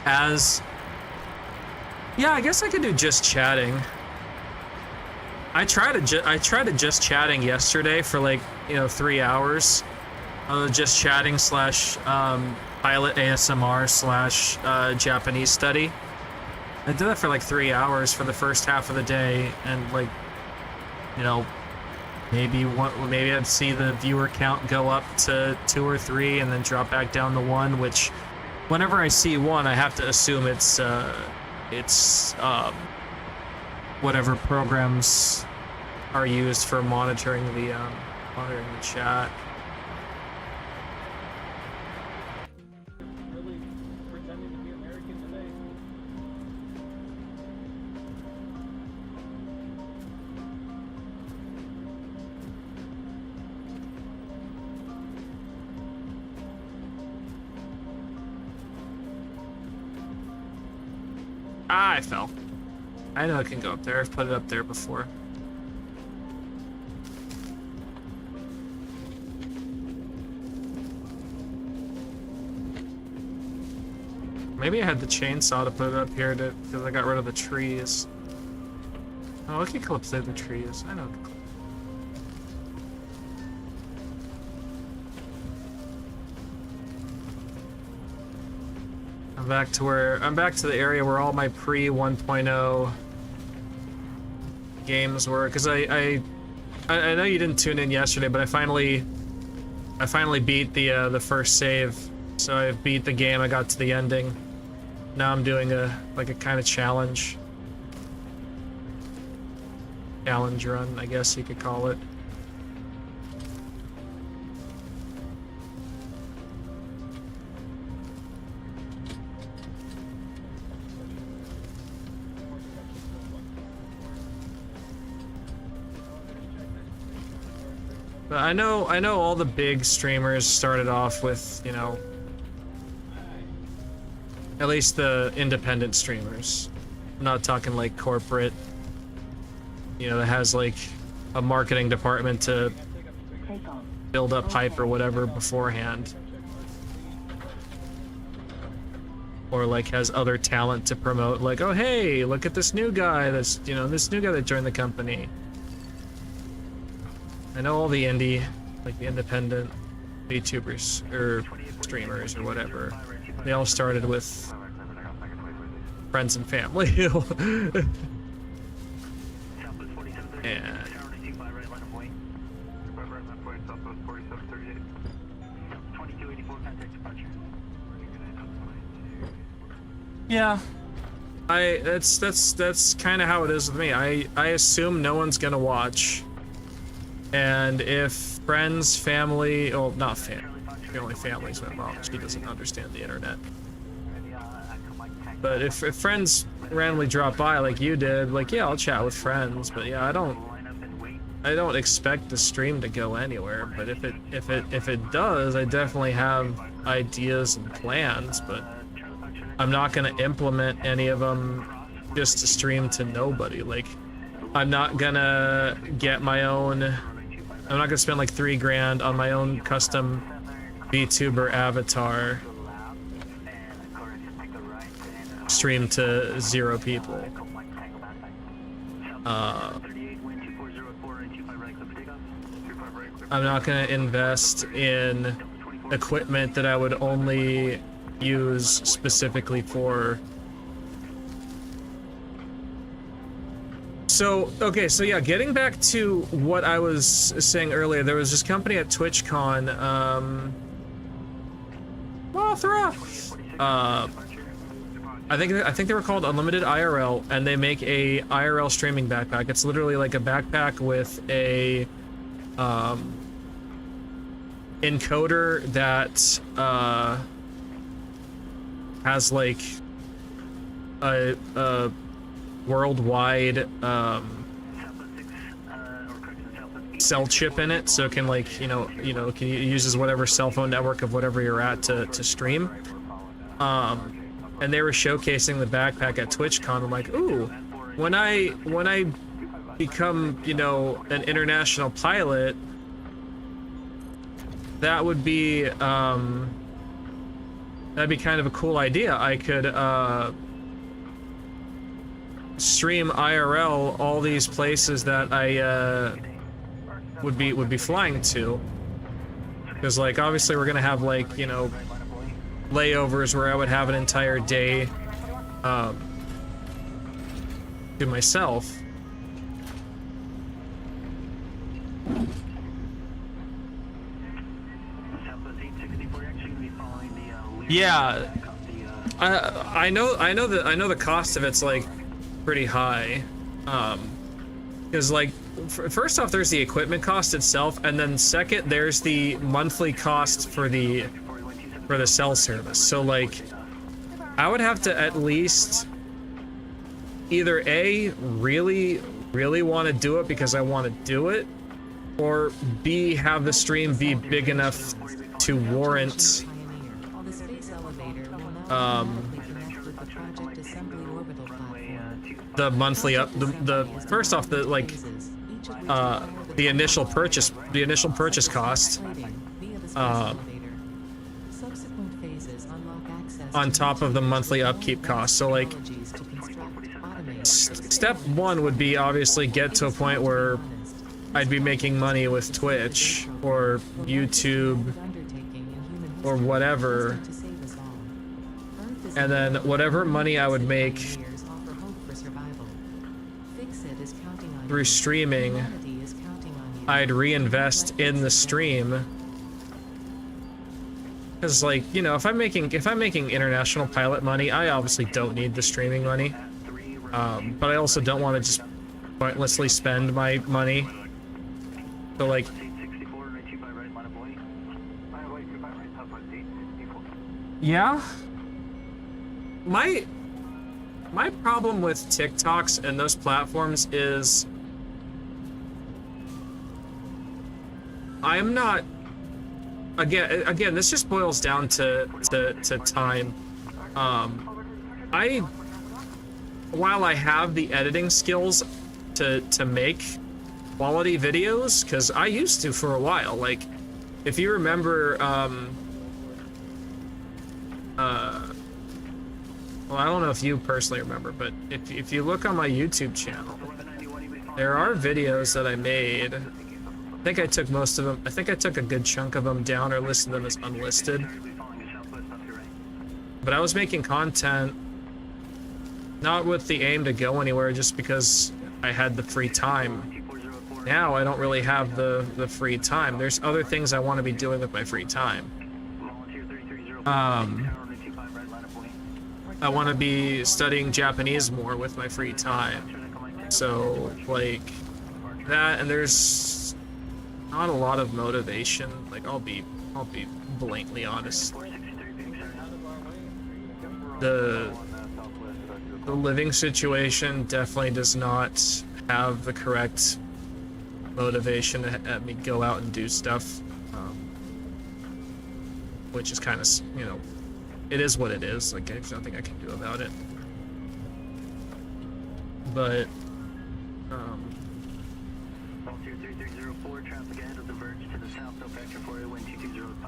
As yeah, I guess I could do just chatting. I tried to just chatting yesterday for like 3 hours. Just chatting slash pilot ASMR slash Japanese study. I did that for like 3 hours for the first half of the day, and like, maybe I'd see the viewer count go up to 2 or 3 and then drop back down to 1. Which, whenever I see 1, I have to assume it's whatever programs are used for monitoring the chat. Pretending to be American today. Ah, I fell. I know it can go up there. I've put it up there before. Maybe I had the chainsaw to put it up here because I got rid of the trees. Oh, I can clip through the trees. I know. I'm back to the area where all my pre 1.0 games were, because I know you didn't tune in yesterday, but I finally beat the first save. So I beat the game. I got to the ending. Now I'm doing a kind of challenge run, I guess you could call it. But I know all the big streamers started off with, at least the independent streamers. I'm not talking like corporate, that has like a marketing department to build up hype or whatever beforehand. or like has other talent to promote, like, oh hey, look at this new guy that's, you know, this new guy that joined the company. I know all the indie, like the independent VTubers or streamers or whatever, they all started with friends and family. And yeah, that's kind of how it is with me. I assume no one's gonna watch, and if friends, family, well, not family, family's my mom. She doesn't understand the internet. But if friends randomly drop by like you did, like, yeah, I'll chat with friends. But yeah, I don't expect the stream to go anywhere. But if it does, I definitely have ideas and plans. But I'm not gonna implement any of them just to stream to nobody. Like, I'm not gonna get my own. I'm not gonna spend like $3 grand on my own custom VTuber avatar. Stream to 0 people. I'm not gonna invest in equipment that I would only use specifically for. So, okay, so yeah, getting back to what I was saying earlier, there was this company at TwitchCon, Mothra! I think they were called Unlimited IRL, and they make a IRL streaming backpack. It's literally like a backpack with a encoder that has like a worldwide cell chip in it, so it can, like, you know, it uses whatever cell phone network of whatever you're at to stream. And they were showcasing the backpack at TwitchCon. I'm like, ooh, when I become, you know, an international pilot, that would be that'd be kind of a cool idea. I could stream IRL all these places that I would be flying to, because, like, obviously we're gonna have, like, you know, layovers where I would have an entire day to myself. Yeah, I know the cost of it's, like, pretty high, because, like, first off, there's the equipment cost itself, and then second, there's the monthly cost for the cell service. So, like, I would have to at least either A, really want to do it because I want to do it, or B, have the stream be big enough to warrant the monthly up the first off, the, like, the initial purchase cost, on top of the monthly upkeep cost. So, like, step one would be obviously get to a point where I'd be making money with Twitch or YouTube or whatever, and then whatever money I would make through streaming, I'd reinvest in the stream. Because, like, you know, if I'm making international pilot money, I obviously don't need the streaming money, but I also don't want to just pointlessly spend my money. So, like, yeah, my problem with TikToks and those platforms is I'm not. Again, this just boils down to time. While I have the editing skills to make quality videos, because I used to for a while. Like, if you remember, well, I don't know if you personally remember, but if you look on my YouTube channel, there are videos that I made. I think I took most of them. I think I took a good chunk of them down or listed them as unlisted. But I was making content not with the aim to go anywhere, just because I had the free time. Now I don't really have the free time. There's other things I want to be doing with my free time. I want to be studying Japanese more with my free time. So, like, that, and there's not a lot of motivation. Like, I'll be blatantly honest. The living situation definitely does not have the correct motivation to let me go out and do stuff, which is kind of, you know, it is what it is. Like, there's nothing I can do about it. But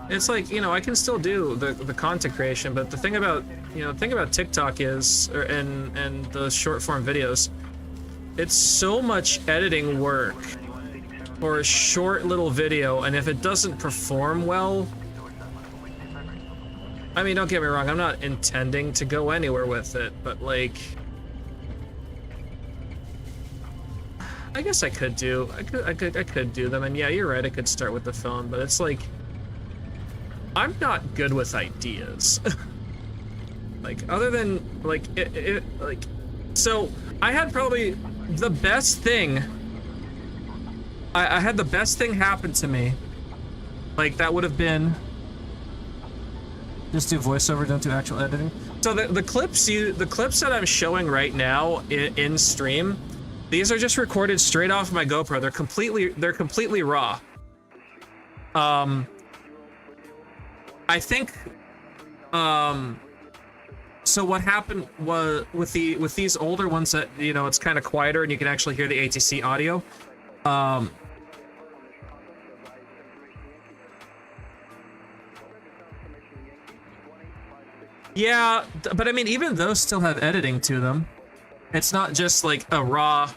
it's like, you know, I can still do the content creation, but the thing about, you know, the thing about TikTok is, and the short form videos, it's so much editing work for a short little video, and if it doesn't perform well, I mean, don't get me wrong, I'm not intending to go anywhere with it, but like, I guess I could do them, and yeah, you're right, I could start with the phone, but it's like, I'm not good with ideas. Like, other than, like, like, so, I had probably the best thing, I had the best thing happen to me, like, that would have been, just do voiceover, don't do actual editing. So the clips that I'm showing right now in stream, these are just recorded straight off my GoPro. They're completely raw. I think, so what happened was with these older ones that, you know, it's kind of quieter and you can actually hear the ATC audio. Yeah, but I mean, even those still have editing to them. It's not just like a raw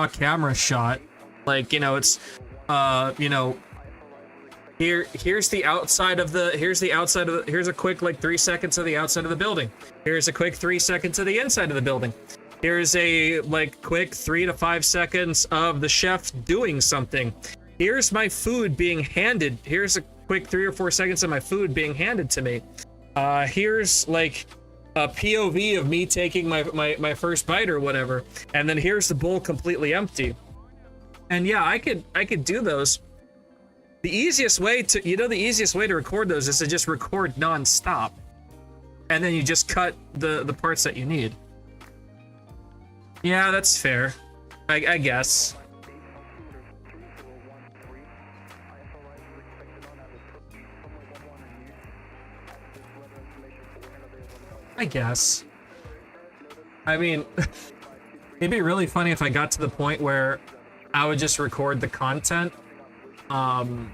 camera shot. Like, you know, it's, you know, here's the outside of the, here's a quick like 3 seconds of the outside of the building. Here's a quick 3 seconds of the inside of the building. Here's a like quick 3 to 5 seconds of the chef doing something. Here's my food being handed. Here's a quick 3 or 4 seconds of my food being handed to me. Here's like a POV of me taking my first bite or whatever, and then here's the bowl completely empty. And yeah, I could do those. The easiest way to, you know, the easiest way to record those is to just record non-stop, and then you just cut the parts that you need. Yeah, that's fair, I guess. I guess. I mean, it'd be really funny if I got to the point where I would just record the content, and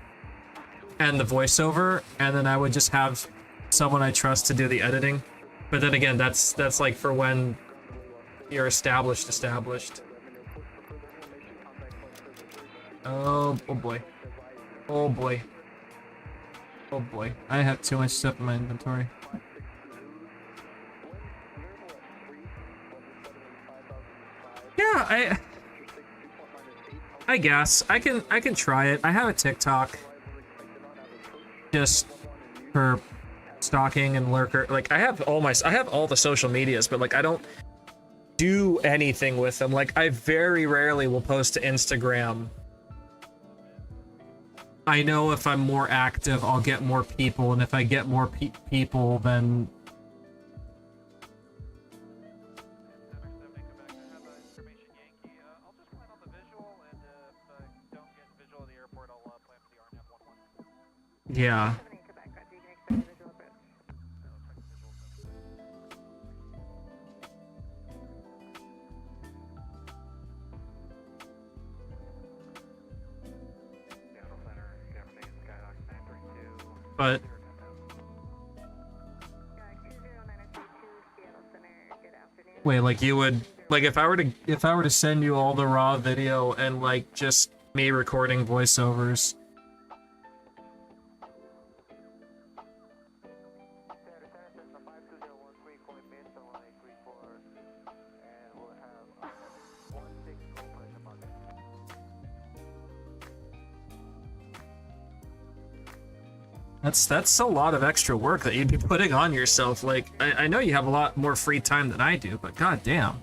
the voiceover, and then I would just have someone I trust to do the editing. But then again, that's like for when you're established. Oh boy. Oh boy. Oh boy. I have too much stuff in my inventory. Yeah, I guess I can try it. I have a TikTok just for stalking and lurker. Like, I have all the social medias, but like I don't do anything with them. Like, I very rarely will post to Instagram. I know if I'm more active, I'll get more people, and if I get more people, then yeah. But Wait, like you would, like if I were to send you all the raw video and like just me recording voiceovers. That's a lot of extra work that you'd be putting on yourself. Like, I know you have a lot more free time than I do, but goddamn.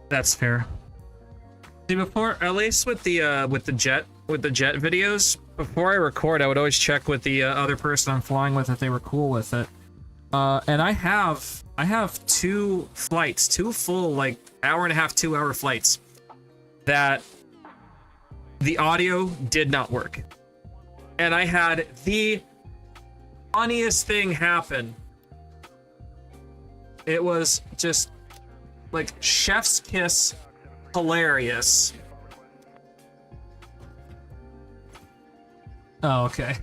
That's fair. See, before, at least with the jet videos, before I record, I would always check with the other person I'm flying with if they were cool with it. And I have two flights, two full like hour and a half, 2 hour flights that the audio did not work. And I had the funniest thing happen. It was just like chef's kiss hilarious. Oh, okay.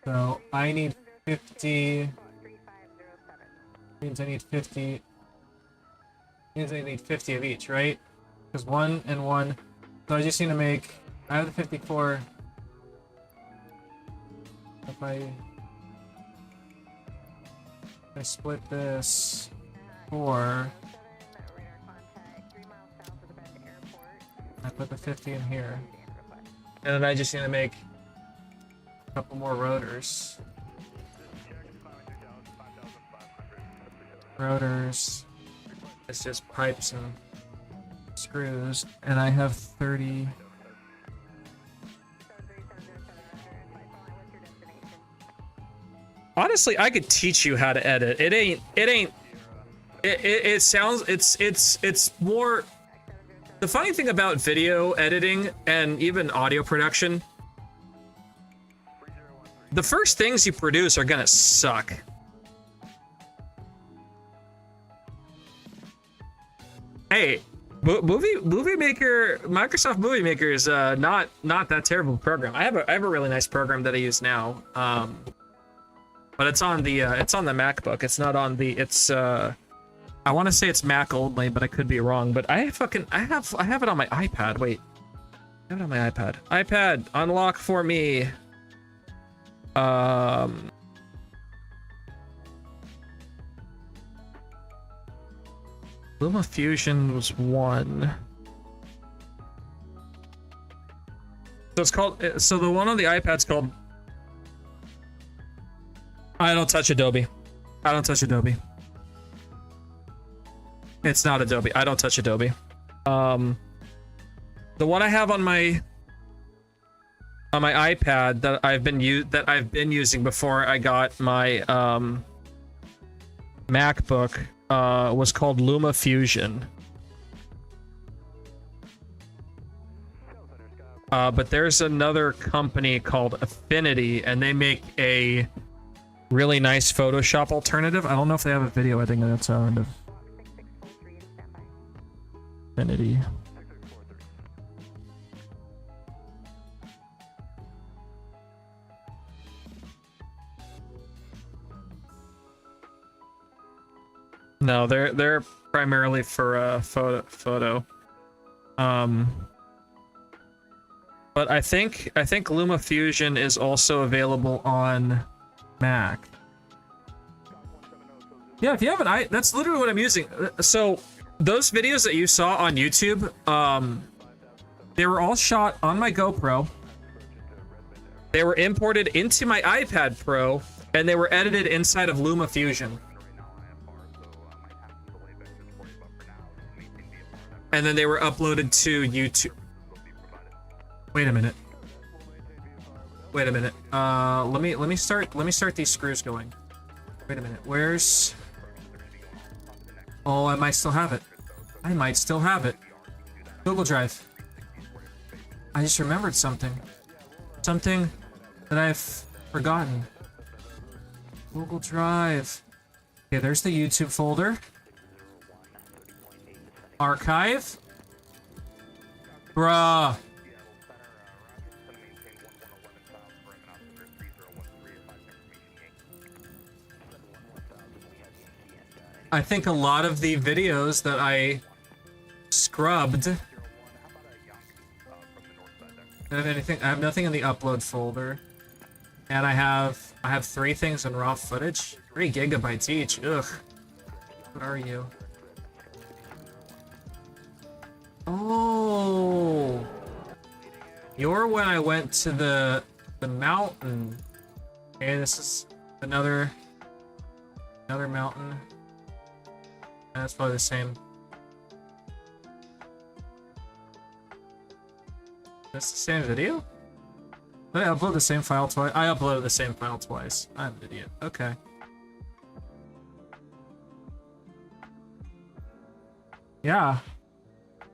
So I need 50. Means I need 50. Means I need 50 of each, right? Because 1 and 1. So I just need to make. I have the 54. If I split this 4. I put the 50 in here. And then I just need to make a couple more rotors. Rotors. It's just pipes and screws. And I have 30. Honestly, I could teach you how to edit. It sounds, it's more. The funny thing about video editing and even audio production, the first things you produce are gonna suck. Hey, Movie Maker, Microsoft Movie Maker is not that terrible program. I have a really nice program that I use now, but it's on the MacBook. It's not on the. It's I want to say it's Mac only, but I could be wrong. But I have it on my iPad. Wait, I have it on my iPad. iPad, unlock for me. LumaFusion was 1. So it's called. So the one on the iPad's called. I don't touch Adobe. I don't touch Adobe. It's not Adobe. I don't touch Adobe. The one I have on my iPad that I've been using before I got my MacBook was called LumaFusion. But there's another company called Affinity, and they make a really nice Photoshop alternative. I don't know if they have a video editing that's on Affinity. No, they're primarily for photo. But I think LumaFusion is also available on Mac. Yeah, if you have an that's literally what I'm using. So those videos that you saw on YouTube, they were all shot on my GoPro. They were imported into my iPad Pro, and they were edited inside of LumaFusion. And then they were uploaded to YouTube. Wait a minute. Wait a minute. Let me start these screws going. Wait a minute. Where's? Oh, I might still have it. I might still have it. Google Drive. I just remembered something. Something that I've forgotten. Google Drive. Okay, there's the YouTube folder. Archive? Bruh. I think a lot of the videos that I scrubbed. I have nothing in the upload folder. And I have 3 things in raw footage. 3 gigabytes each. Ugh. What are you? Oh. You're when I went to the mountain. Okay, this is another mountain. That's probably the same. That's the same video? Did I upload the same file twice? I uploaded the same file twice. I'm an idiot. Okay. Yeah.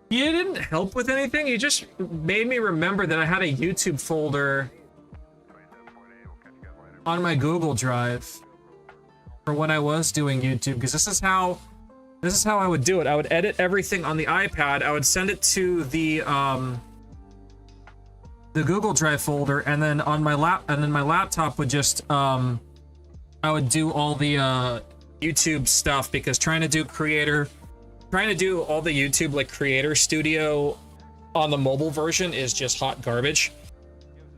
You didn't help with anything. You just made me remember that I had a YouTube folder on my Google Drive for when I was doing YouTube, because this is how I would do it. I would edit everything on the iPad. I would send it to the Google Drive folder, and then on my my laptop would just I would do all the YouTube stuff, because trying to do all the YouTube like Creator Studio on the mobile version is just hot garbage.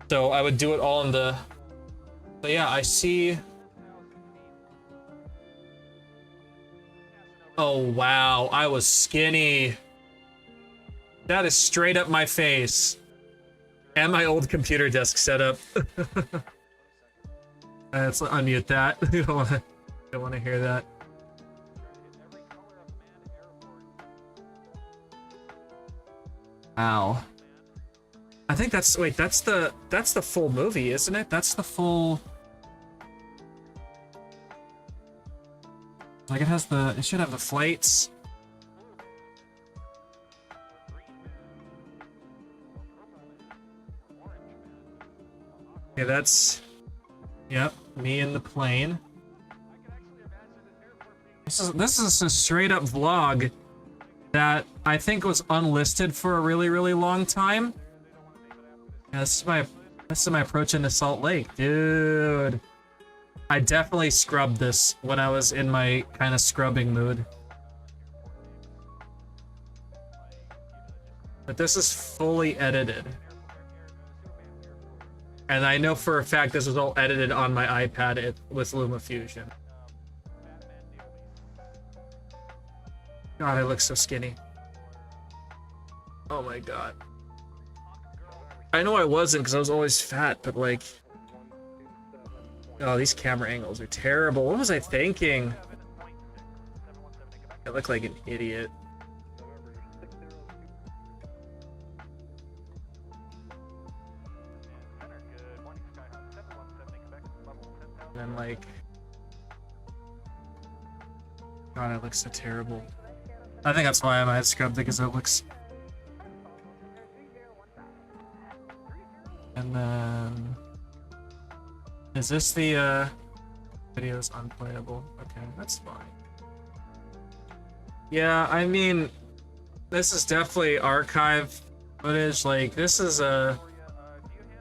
So I would do it all in the. But yeah, I see. Oh wow, I was skinny. That is straight up my face. And my old computer desk setup. Let's unmute that. You don't want to hear that. Wow. I think that's that's the full movie, isn't it? That's the full. Like it should have the flights. Okay, that's, yep, me in the plane. This is a straight up vlog that I think was unlisted for a really, really long time. Yeah, this is my approach into Salt Lake, dude. I definitely scrubbed this when I was in my kind of scrubbing mood. But this is fully edited. And I know for a fact this was all edited on my iPad with LumaFusion. God, I look so skinny. Oh my god. I know I wasn't because I was always fat, but like... Oh, these camera angles are terrible. What was I thinking? I look like an idiot. And then like... God, it looks so terrible. I think that's why I might have scrubbed it, because it looks... And then... Is this the, video's unplayable? Okay, that's fine. Yeah, I mean... This is definitely archive footage, like, this is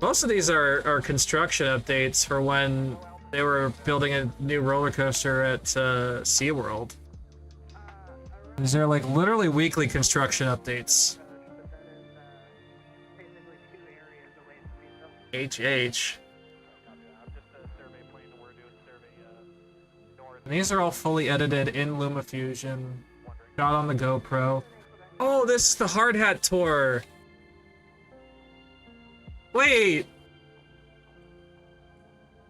most of these are construction updates for when they were building a new roller coaster at SeaWorld. These are like literally weekly construction updates. HH. And these are all fully edited in LumaFusion. Shot on the GoPro. Oh, this is the Hard Hat tour. Wait.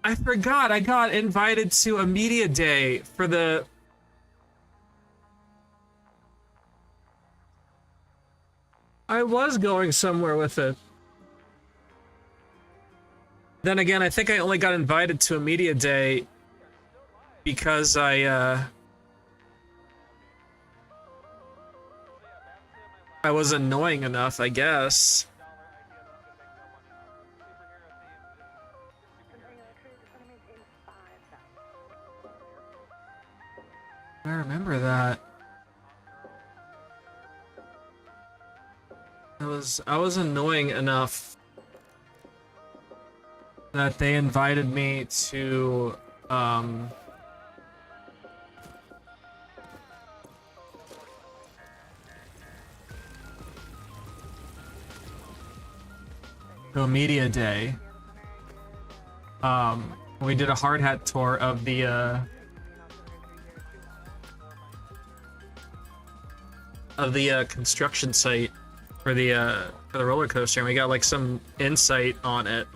I forgot I got invited to a media day for the... I was going somewhere with it. Then again, I think I only got invited to a media day because I was annoying enough, I guess. I remember that. I was annoying enough that they invited me to to a media day. We did a hard hat tour of the construction site for the roller coaster, and we got like some insight on it.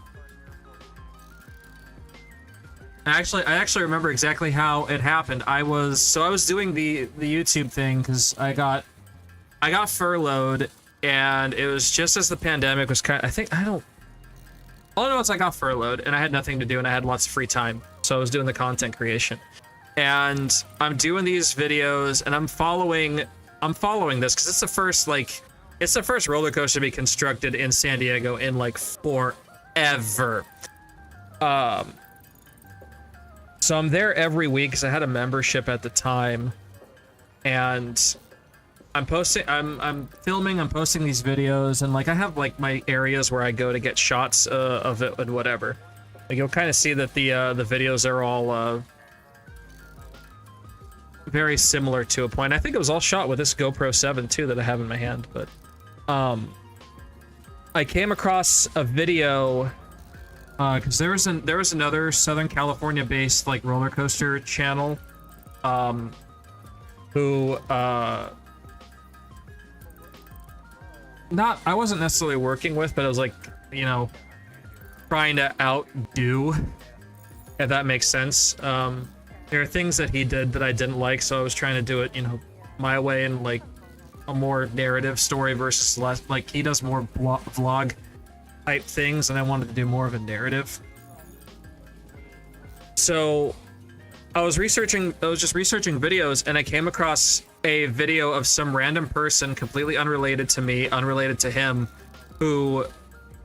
I actually remember exactly how it happened. I was doing the YouTube thing because I got furloughed, and it was just as the pandemic was all I know is I got furloughed and I had nothing to do and I had lots of free time, so I was doing the content creation, and I'm doing these videos and I'm following this because it's the first roller coaster to be constructed in San Diego in like forever. So I'm there every week because I had a membership at the time, and I'm filming, I'm posting these videos, and like I have like my areas where I go to get shots of it and whatever. Like you'll kind of see that the videos are all very similar to a point. I think it was all shot with this GoPro 7 too that I have in my hand, but I came across a video because there was another Southern California based like roller coaster channel who I wasn't necessarily working with, but I was like, you know, trying to outdo, if that makes sense. There are things that he did that I didn't like, so I was trying to do it, you know, my way, and like a more narrative story versus less, like he does more vlog type things, and I wanted to do more of a narrative. So I was just researching videos, and I came across a video of some random person completely unrelated to me, unrelated to him, who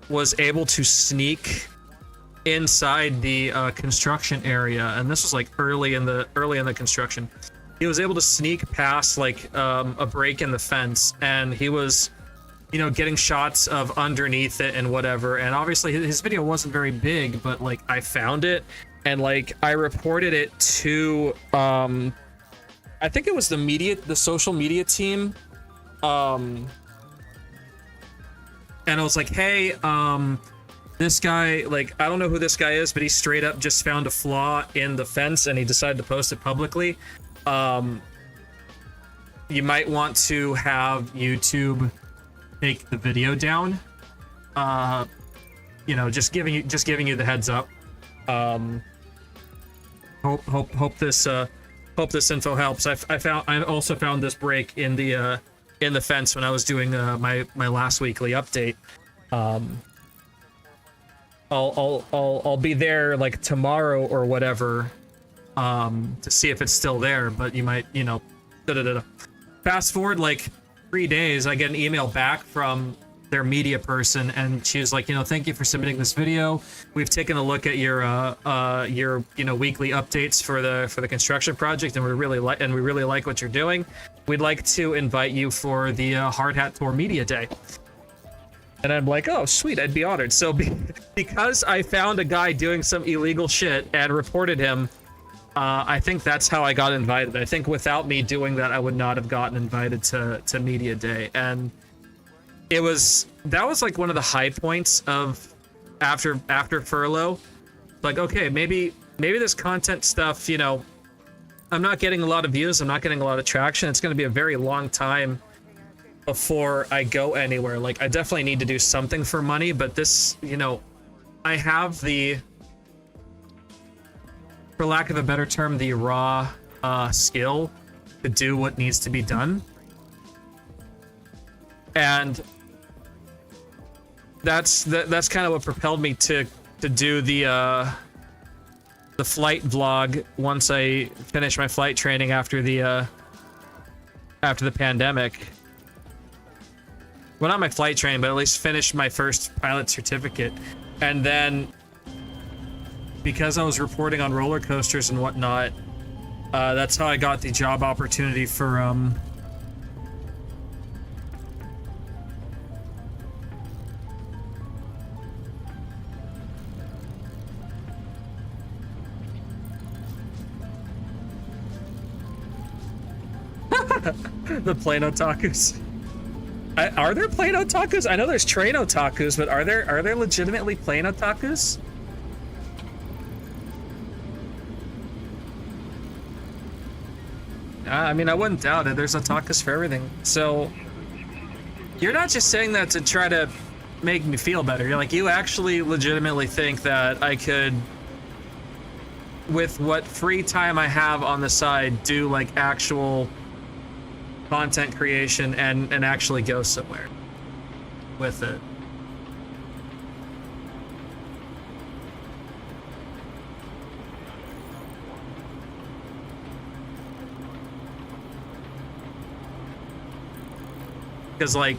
was able to sneak inside the construction area, and this was like early in the construction. He was able to sneak past like a break in the fence, and he was, you know, getting shots of underneath it and whatever. And obviously his video wasn't very big, but like I found it, and like I reported it to I think it was the social media team, and I was like, hey, this guy, like, I don't know who this guy is, but he straight up just found a flaw in the fence and he decided to post it publicly. You might want to have YouTube take the video down. You know, just giving you the heads up. Hope this info helps. I also found this break in the fence when I was doing my last weekly update. I'll be there like tomorrow or whatever to see if it's still there, but you might, you know, fast forward like 3 days, I get an email back from their media person, and she was like, you know, thank you for submitting this video. We've taken a look at your you know, weekly updates for the construction project, and we really like what you're doing. We'd like to invite you for the Hard Hat Tour Media Day. And I'm like, oh, sweet, I'd be honored. So because I found a guy doing some illegal shit and reported him, I think that's how I got invited. I think without me doing that, I would not have gotten invited to Media Day. And that was like one of the high points of after furlough. Like, okay, maybe this content stuff, you know, I'm not getting a lot of views, I'm not getting a lot of traction. It's going to be a very long time before I go anywhere. Like, I definitely need to do something for money, but this, you know, I have the, for lack of a better term, the raw skill to do what needs to be done. And that's kind of what propelled me to do the flight vlog once I finished my flight training after the pandemic. Well, not my flight training, but at least finished my first pilot certificate. And then, because I was reporting on roller coasters and whatnot, that's how I got the job opportunity for The plain otakus. Are there plain otakus? I know there's train otakus, but are there legitimately plain otakus? I mean, I wouldn't doubt it. There's otakus for everything. So, you're not just saying that to try to make me feel better. You're like, you actually legitimately think that I could, with what free time I have on the side, do like actual content creation and actually go somewhere with it. Because like,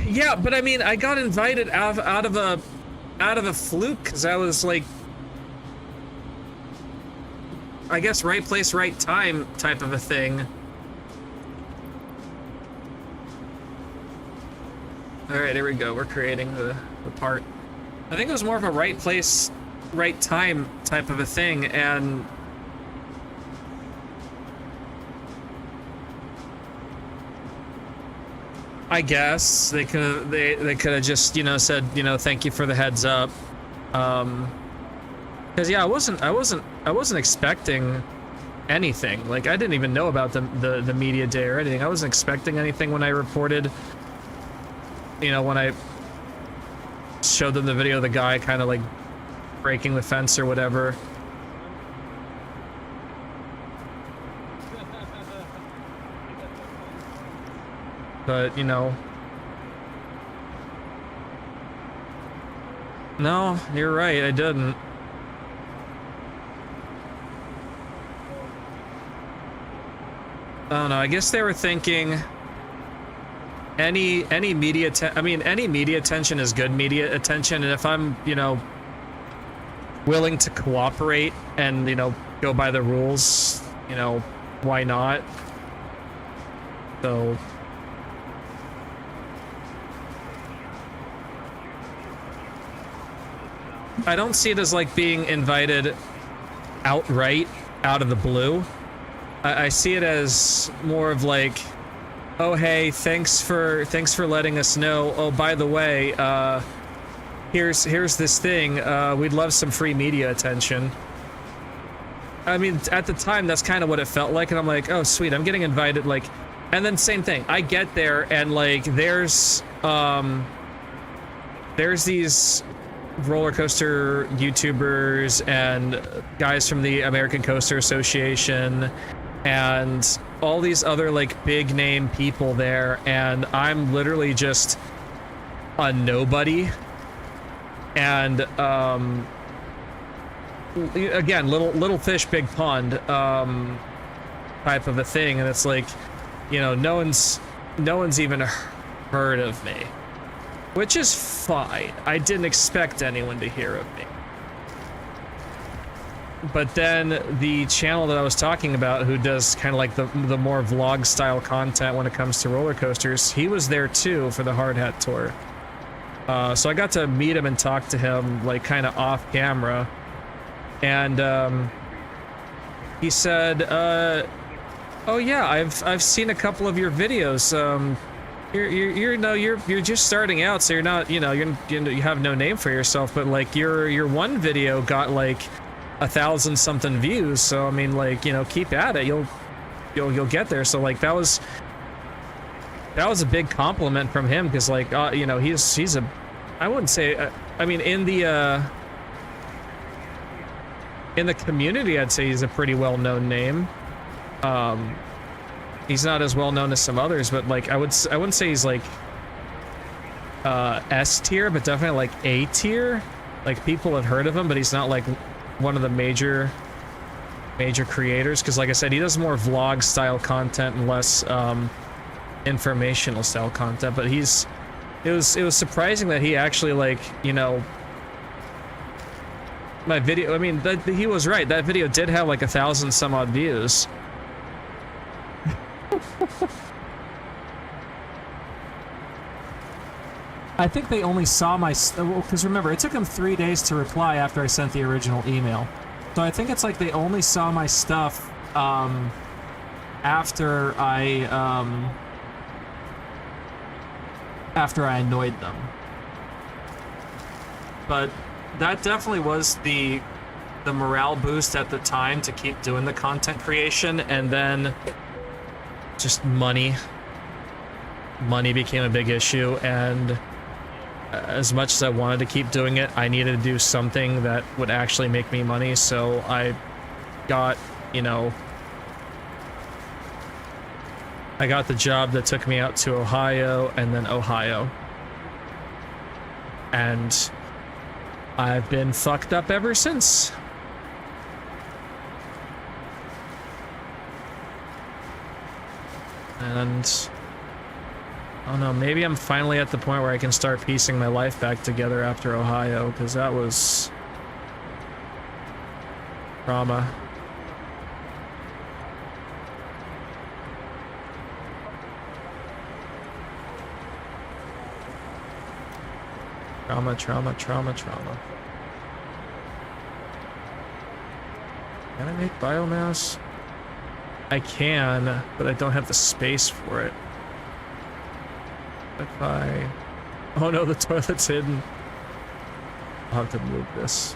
yeah, but I mean, I got invited out of a fluke because I was like, I guess right place, right time type of a thing. All right, here we go. We're creating the part. I think it was more of a right place, right time type of a thing, and I guess they could have just, you know, said, you know, thank you for the heads up. Because yeah, I wasn't expecting anything. Like, I didn't even know about the media day or anything. I wasn't expecting anything when I reported. You know, when I showed them the video of the guy kind of like breaking the fence or whatever. But, you know. No, you're right, I didn't. I don't know, I guess they were thinking any media any media attention is good media attention, and if I'm, you know, willing to cooperate and, you know, go by the rules, you know, why not? So I don't see it as like being invited outright out of the blue. I see it as more of like, oh hey, thanks for letting us know. Oh, by the way, here's this thing. We'd love some free media attention. I mean, at the time, that's kind of what it felt like, and I'm like, oh sweet, I'm getting invited. Like, and then same thing. I get there and like there's these roller coaster YouTubers and guys from the American Coaster Association and all these other like big name people there, and I'm literally just a nobody. And again, little fish big pond type of a thing, and it's like, you know, no one's even heard of me, which is fine. I didn't expect anyone to hear of me. But then the channel that I was talking about, who does kind of like the more vlog style content when it comes to roller coasters, he was there too for the Hard Hat tour. So I got to meet him and talk to him like kind of off camera, and he said, "Oh yeah, I've seen a couple of your videos. You're just starting out, so you're not, you know, you have no name for yourself, but like your one video got like 1,000 something views, so I mean, like, you know, keep at it, you'll get there." So like that was a big compliment from him, because like you know, he's a, I wouldn't say, I mean, in the community, I'd say he's a pretty well-known name. He's not as well known as some others, but like I wouldn't say he's like S tier, but definitely like A tier. Like, people have heard of him, but he's not like one of the major creators, because like I said, he does more vlog style content and less informational style content. But it was surprising that he actually, like, you know, my video, I mean, he was right, that video did have like 1,000 some odd views. I think they only saw my, because remember, it took him 3 days to reply after I sent the original email. So I think it's like they only saw my stuff after I annoyed them. But that definitely was the morale boost at the time to keep doing the content creation, and then just money became a big issue, and as much as I wanted to keep doing it, I needed to do something that would actually make me money, so I got, you know, I got the job that took me out to Ohio, and then Ohio. And I've been fucked up ever since. And I don't know, maybe I'm finally at the point where I can start piecing my life back together after Ohio, because that was trauma. Trauma, trauma, trauma, trauma. Can I make biomass? I can, but I don't have the space for it. If I... Oh no, the toilet's hidden. I'll have to move this.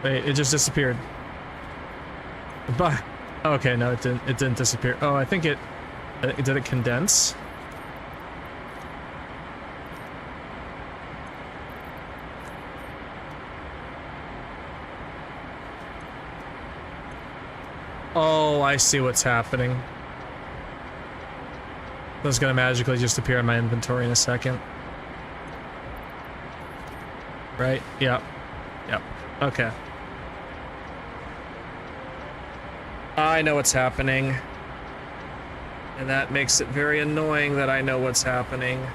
Wait, it just disappeared. But okay, no, it didn't disappear. Oh, I think did it condense? Oh, I see what's happening. That's gonna magically just appear in my inventory in a second. Right? Yep. Yep. Okay. I know what's happening. And that makes it very annoying that I know what's happening.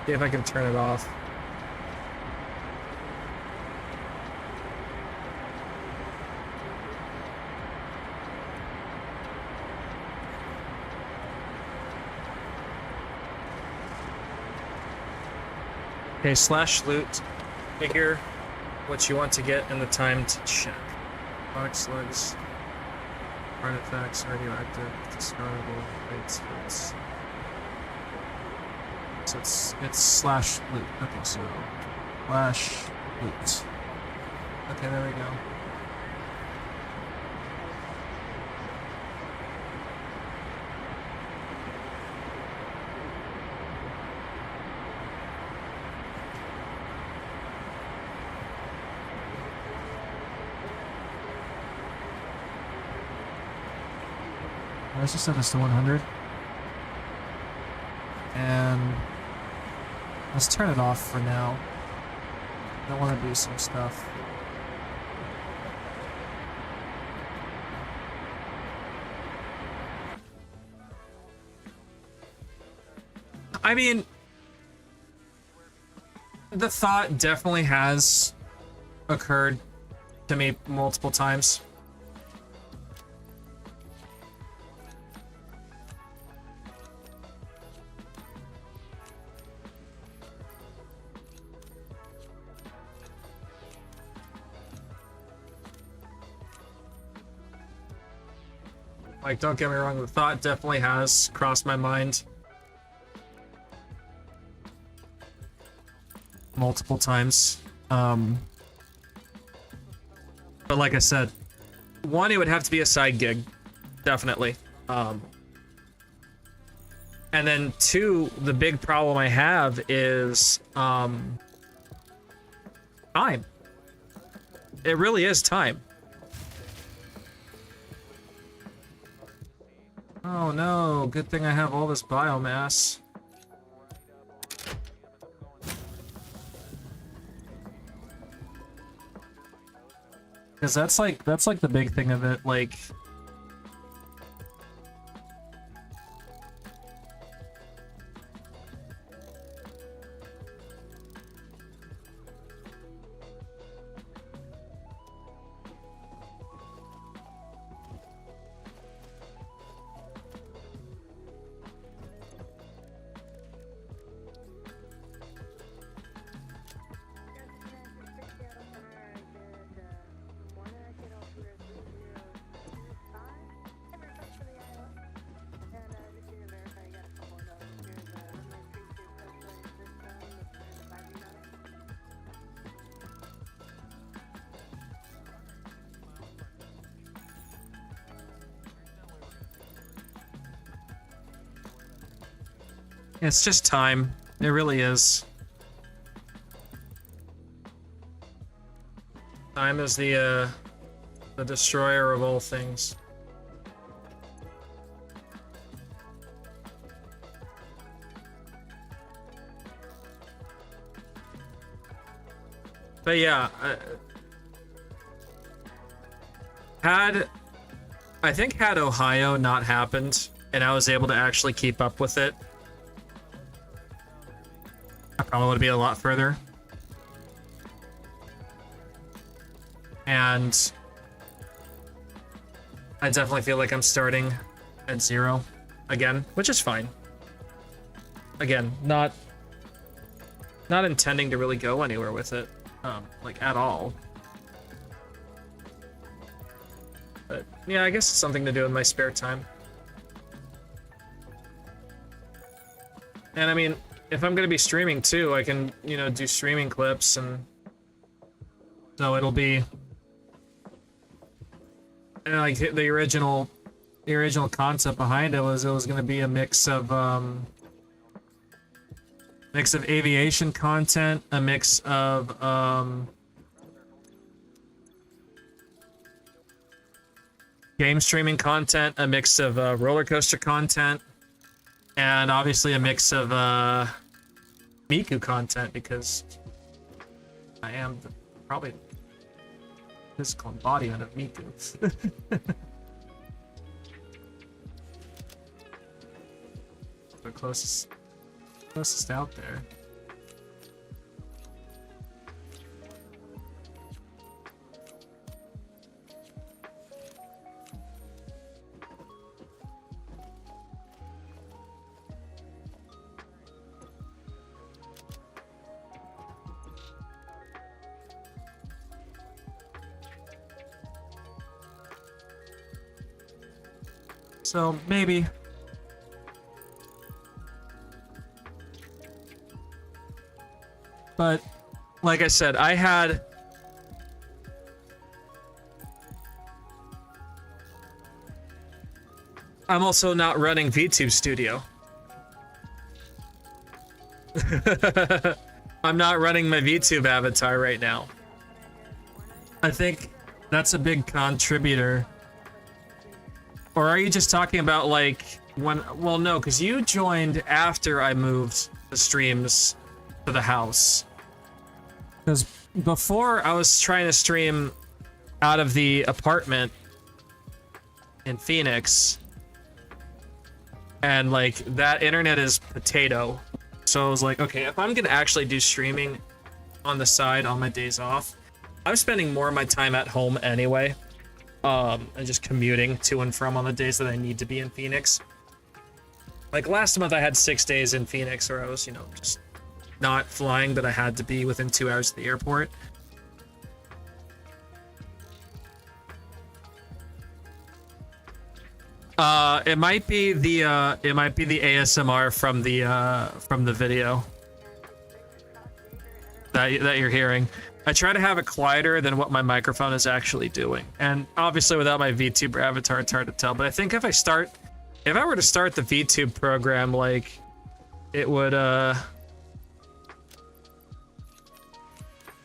See if I can turn it off. Okay, /loot. Figure what you want to get and the time to check. Box slugs, artifacts, radioactive, discardable, rates. So it's /loot. Okay, so /loot. Okay, there we go. Let's just set this to 100. And let's turn it off for now. I want to do some stuff. I mean, the thought definitely has occurred to me multiple times. Like, don't get me wrong, the thought definitely has crossed my mind multiple times. But like I said, one, it would have to be a side gig, definitely. And then two, the big problem I have is time. It really is time. Oh no, good thing I have all this biomass. Because that's like the big thing of it, like... It's just time. It really is. Time is the destroyer of all things. But yeah, I think had Ohio not happened and I was able to actually keep up with it, I probably would be a lot further. And I definitely feel like I'm starting at 0 again, which is fine. Again, not intending to really go anywhere with it, like at all. But yeah, I guess it's something to do in my spare time. And I mean, if I'm gonna be streaming too, I can, you know, do streaming clips, and so it'll be like the original concept behind it was gonna be a mix of aviation content, a mix of game streaming content, a mix of roller coaster content, and obviously a mix of Miku content, because I am probably the physical embodiment of Miku. The closest out there. So maybe. But like I said, I'm also not running VTube Studio. I'm not running my VTube avatar right now. I think that's a big contributor. Or are you just talking about like when, well no, because you joined after I moved the streams to the house. Because before I was trying to stream out of the apartment in Phoenix, and like that internet is potato. So I was like, okay, if I'm gonna actually do streaming on the side on my days off, I'm spending more of my time at home anyway, and just commuting to and from on the days that I need to be in Phoenix. Like last month I had 6 days in Phoenix where I was, you know, just not flying, but I had to be within 2 hours of the airport. It might be the ASMR from the video that you're hearing. I try to have it quieter than what my microphone is actually doing, and obviously without my VTuber avatar, it's hard to tell. But I think if I were to start the VTube program, like it would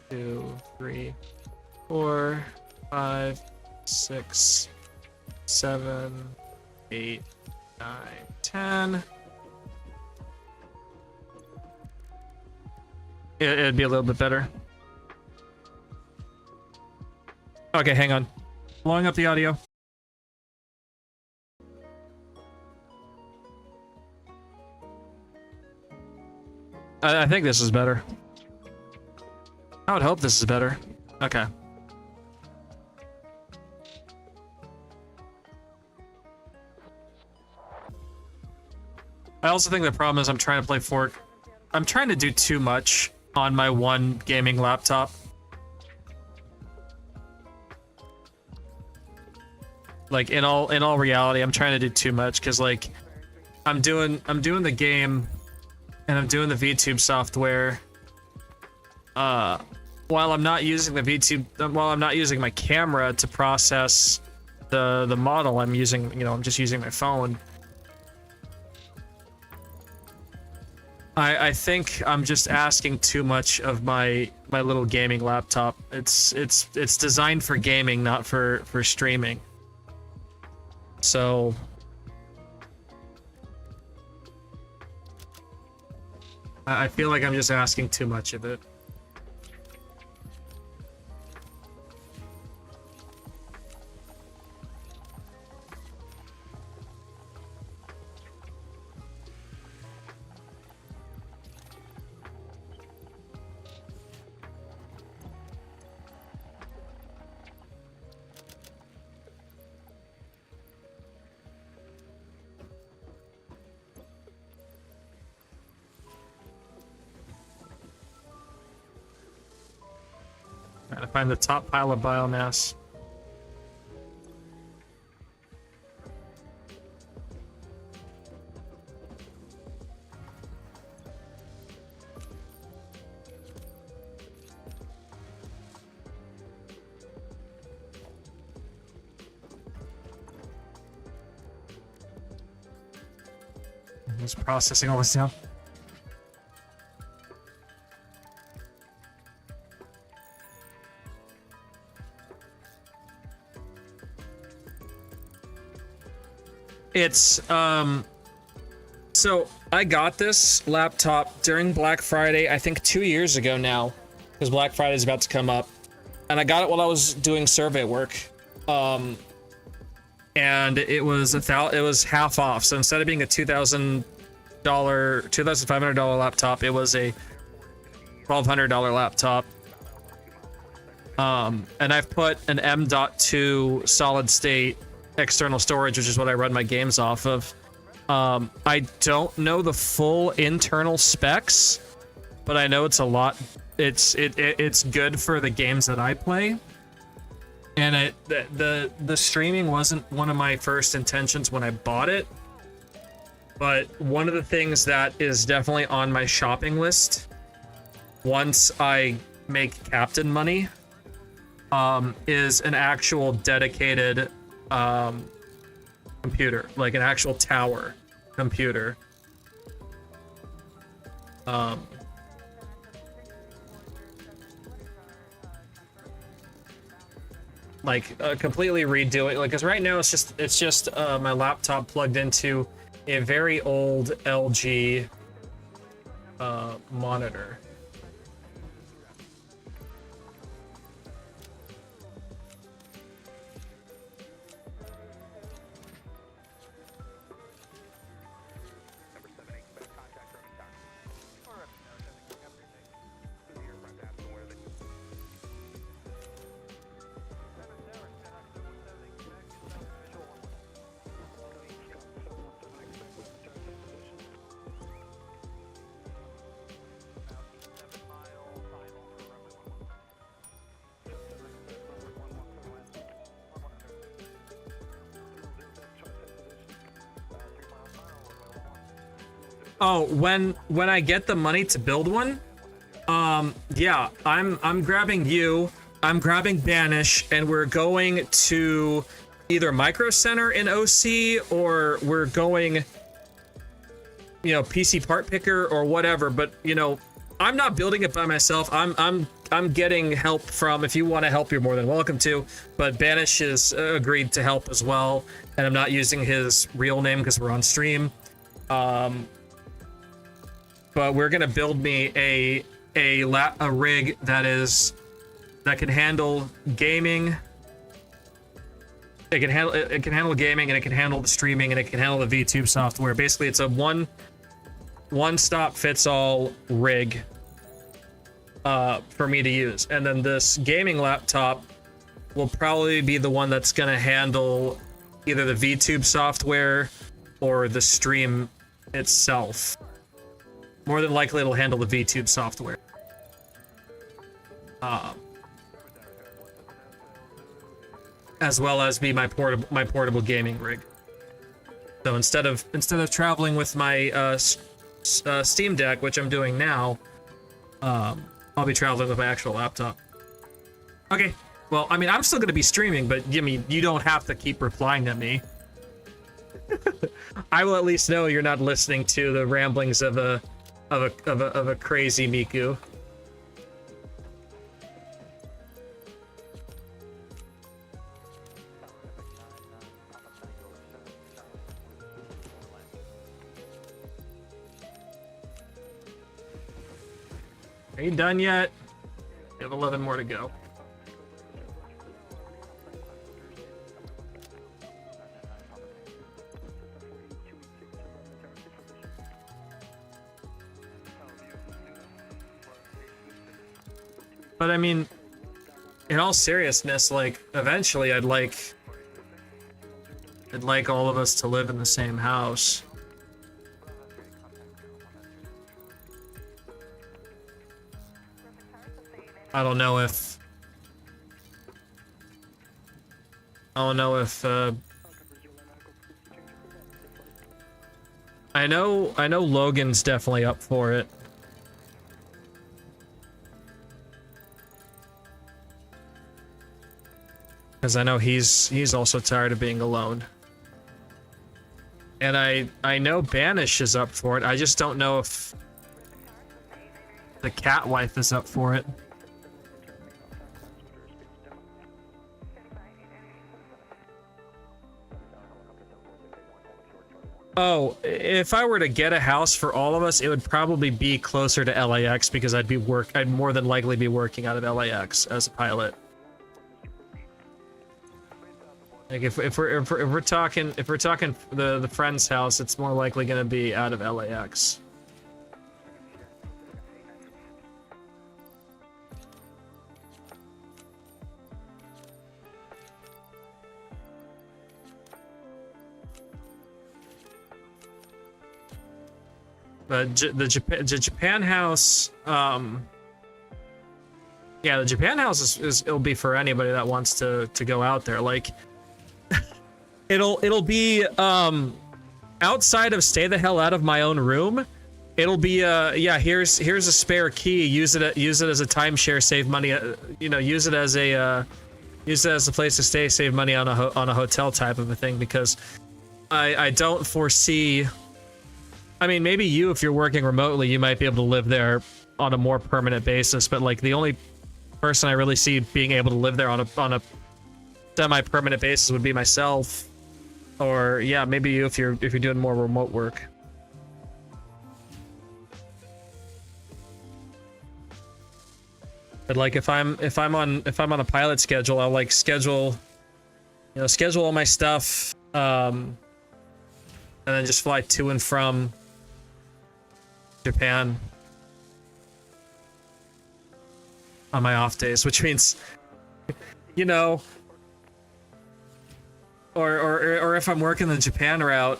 2, 3, 4, 5, 6, 7, 8, 9, 10. It'd be a little bit better. Okay, hang on. Blowing up the audio. I think this is better. I would hope this is better. Okay. I also think the problem is I'm trying to do too much on my one gaming laptop. Like in all reality, I'm trying to do too much because like I'm doing the game and I'm doing the VTube software. While I'm not using the VTube, while I'm not using my camera to process the model, I'm just using my phone. I think I'm just asking too much of my little gaming laptop. It's designed for gaming, not for streaming. So I feel like I'm just asking too much of it. Gotta find the top pile of biomass. Just processing all this down. It's so I got this laptop during Black Friday, I think 2 years ago now, because Black Friday is about to come up, and I got it while I was doing survey work, and it was half off. So instead of being a $2,500 laptop, it was a $1,200 laptop. And I've put an M.2 solid state external storage, which is what I run my games off of. I don't know the full internal specs, but I know it's a lot. It's good for the games that I play. And the streaming wasn't one of my first intentions when I bought it, but one of the things that is definitely on my shopping list once I make captain money is an actual dedicated computer, like an actual tower computer. Completely redo it, like, because right now it's just my laptop plugged into a very old LG monitor. Oh, when I get the money to build one, yeah, I'm grabbing you, I'm grabbing Banish, and we're going to either Micro Center in OC, or we're going, PC Part Picker or whatever. But I'm not building it by myself. I'm getting help from. If you want to help, you're more than welcome to. But Banish has agreed to help as well, and I'm not using his real name because we're on stream. But we're gonna build me a rig that can handle gaming. It can handle gaming, and it can handle the streaming, and it can handle the VTube software. Basically, it's a one stop fits all rig for me to use. And then this gaming laptop will probably be the one that's gonna handle either the VTube software or the stream itself. More than likely, it'll handle the VTube software. As well as be my portable gaming rig. So instead of traveling with my Steam Deck, which I'm doing now, I'll be traveling with my actual laptop. Okay. Well, I mean, I'm still going to be streaming, but you don't have to keep replying to me. I will at least know you're not listening to the ramblings of a of a crazy Miku. Are you done yet? We have 11 more to go. But I mean, in all seriousness, like, eventually I'd like all of us to live in the same house. I don't know if I know Logan's definitely up for it. Because I know he's also tired of being alone. And I know Banish is up for it. I just don't know if the cat wife is up for it. Oh, if I were to get a house for all of us, it would probably be closer to LAX because I'd more than likely be working out of LAX as a pilot. Like if we're talking the friend's house, it's more likely going to be out of LAX. But the Japan house, yeah, the Japan house it'll be for anybody that wants to go out there. Like, it'll be outside of stay the hell out of my own room. It'll be yeah, here's a spare key. Use it as a timeshare, save money. You know, use it as a place to stay, save money on a hotel type of a thing. Because I don't foresee. I mean, maybe you, if you're working remotely, you might be able to live there on a more permanent basis. But like the only person I really see being able to live there on a semi-permanent basis would be myself, or yeah, maybe you if you're doing more remote work. But like if I'm on a pilot schedule, I'll like schedule all my stuff, and then just fly to and from Japan on my off days, which means, you know, or if I'm working the Japan route,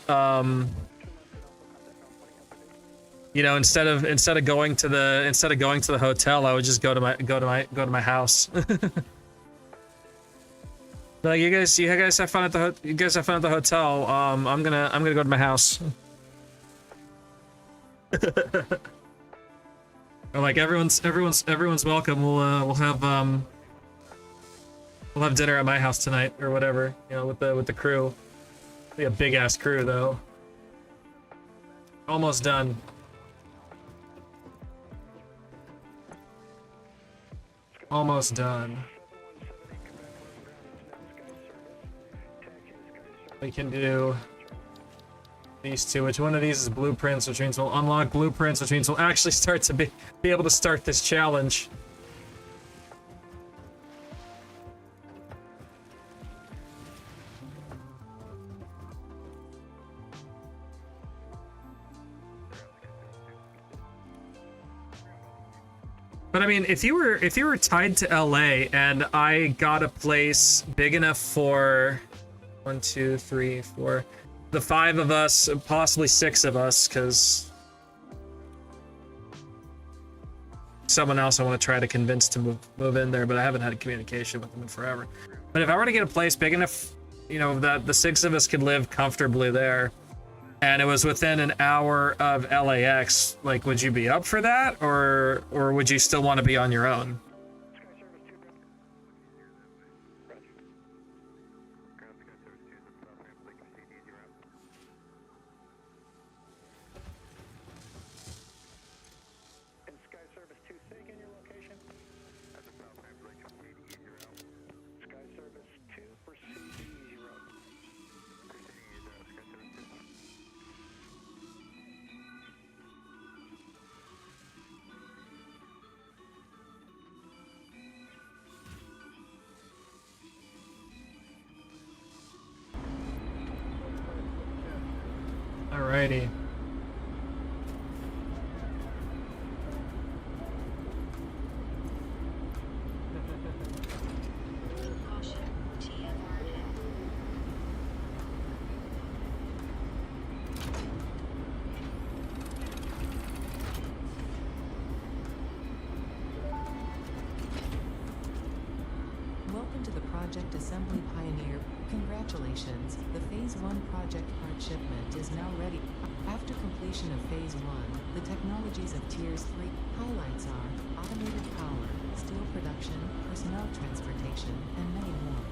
you know, instead of going to the hotel, I would just go to my house. Like you guys have fun at the hotel. I'm gonna go to my house. Or like everyone's welcome. We'll have dinner at my house tonight or whatever. You know, with the crew. It'll be a big ass crew though. Almost done. Almost done. We can do these two. Which one of these is blueprints, which means we'll unlock blueprints, which means we'll actually start to be able to start this challenge. But I mean, if you were tied to LA and I got a place big enough for 1, 2, 3, 4, the 5 of us, possibly 6 of us, because someone else I want to try to convince to move in there, but I haven't had communication with them in forever. But if I were to get a place big enough, you know, that the 6 of us could live comfortably there, and it was within an hour of LAX, like, would you be up for that, or would you still want to be on your own? Alrighty. Welcome to the Project Assembly Pioneer. Congratulations, the Phase 1 project part shipment is now ready. After completion of Phase 1, the technologies of Tiers 3 highlights are automated power, steel production, personnel transportation, and many more.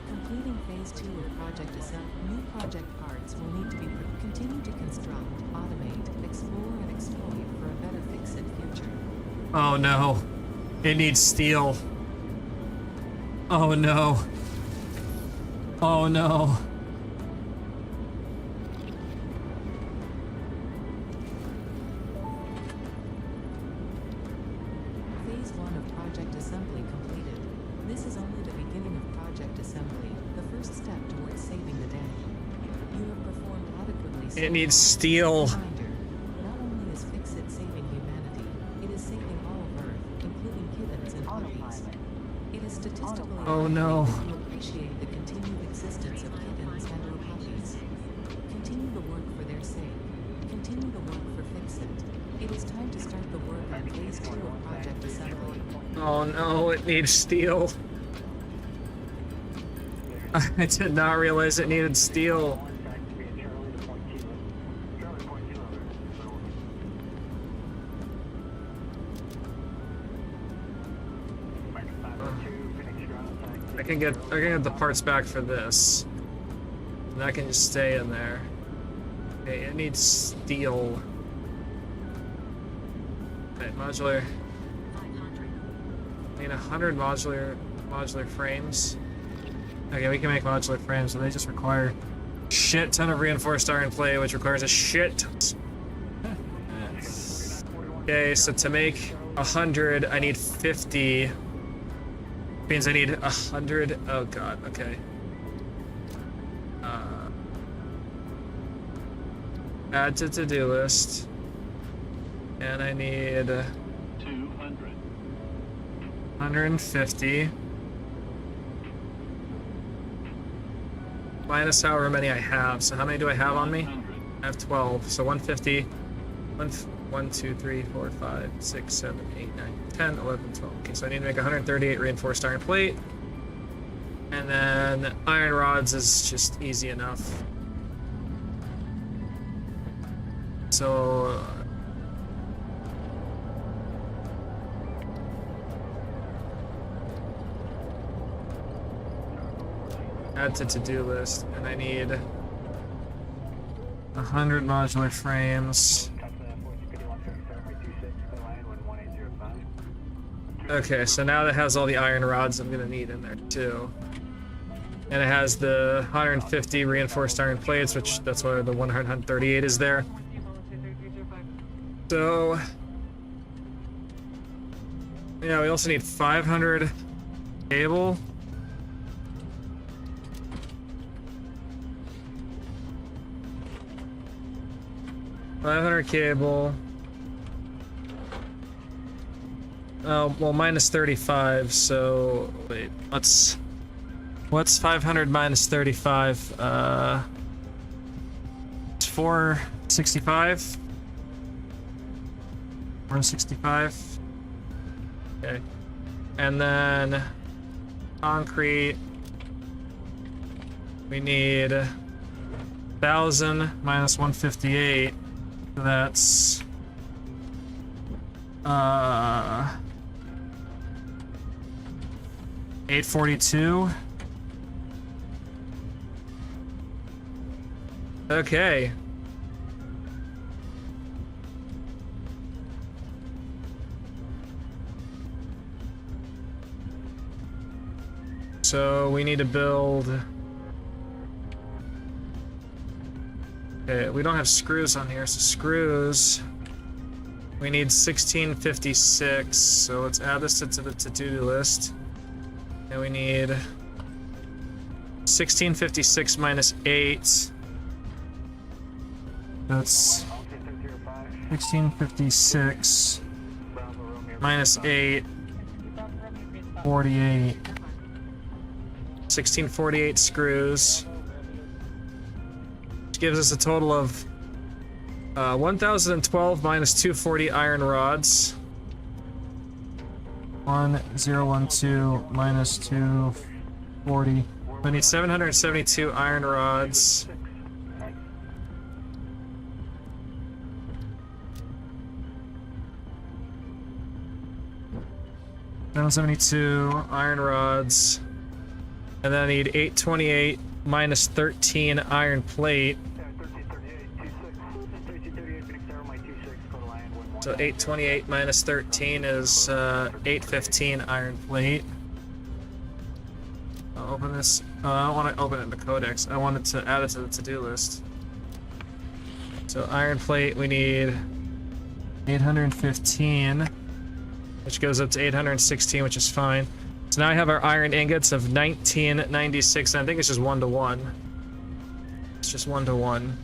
Completing Phase 2 of Project Assembly, new project parts will need to be continue to construct, automate, explore, and exploit for a better fix-it future. Oh no. It needs steel. Oh no. Oh no. Phase 1 of Project Assembly completed. This is only the beginning of Project Assembly, the first step towards saving the day. You have performed adequately so It needs far. steel. Reminder, not only is Fix-It saving humanity, it is saving all of Earth, including kittens and puppies. It is statistically Oh, no. likely that you appreciate the continued existence of kittens and or puppies. Continue the work for their sake. Continue the work for Fix-It. It is time to start the work on Phase 2 of Project Assembly. Oh no, it needs steel. I did not realize it needed steel. I can get the parts back for this. And that can just stay in there. Okay, it needs steel. Okay, modular. I need 100 modular frames. Okay, we can make modular frames, so they just require a shit ton of reinforced iron plate, which requires a shit ton. Okay, so to make 100, I need 50. Means I need 100. Oh god, okay. Add to to-do list. And I need 200. 150. Minus however many I have. So how many do I have on me? I have 12. So 150. 1, 2, 3, 4, 5, 6, 7, 8, 9, 10, 11, 12. Okay, so I need to make 138 reinforced iron plate. And then iron rods is just easy enough. So add to to-do list, and I need 100 modular frames. Okay, so now that has all the iron rods I'm gonna need in there too. And it has the 150 reinforced iron plates, which that's why the 138 is there. So yeah, we also need 500 cable. $500 cable. Well, minus 35, so wait, what's 500 minus 35? It's 465? 465? Okay. And then concrete, we need 1,000 minus 158, so that's 842. Okay. So we need to build. Okay, we don't have screws on here, so screws. We need 1656, so let's add this to the to-do list. And we need 1656 minus 8. That's 1656 minus 8, 48. 1648 screws, which gives us a total of 1012 minus 240 iron rods. 1012 minus 240. We need 772 iron rods. Iron rods. And then I need 828 minus 13 iron plate. So 828 minus 13 is 815 iron plate. I'll open this. I don't want to open it in the codex. I wanted to add it to the to-do list. So iron plate, we need 815, which goes up to 816, which is fine. So now I have our iron ingots of 1996, and I think it's just 1 to 1. It's just 1 to 1.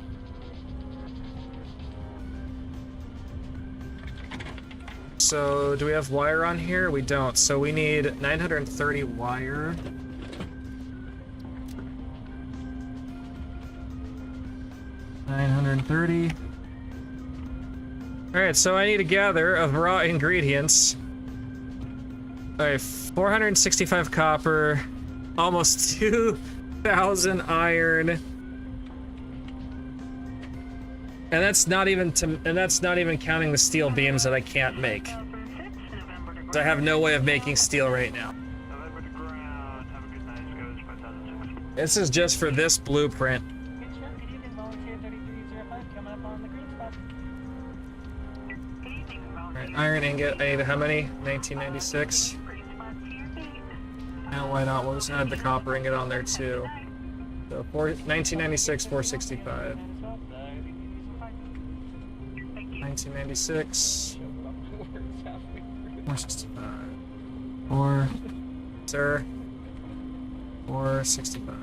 So, do we have wire on here? We don't. So we need 930 wire. $930. Alright, so I need to gather of raw ingredients. Alright, 465 copper, almost 2,000 iron. And that's not even counting the steel beams that I can't make. So I have no way of making steel right now. This is just for this blueprint. Alright, iron ingot, I need how many? 1996. And why not? We'll just add the copper ingot on there too. So 1996, 465. 1996. 465. 4. Sir. 465.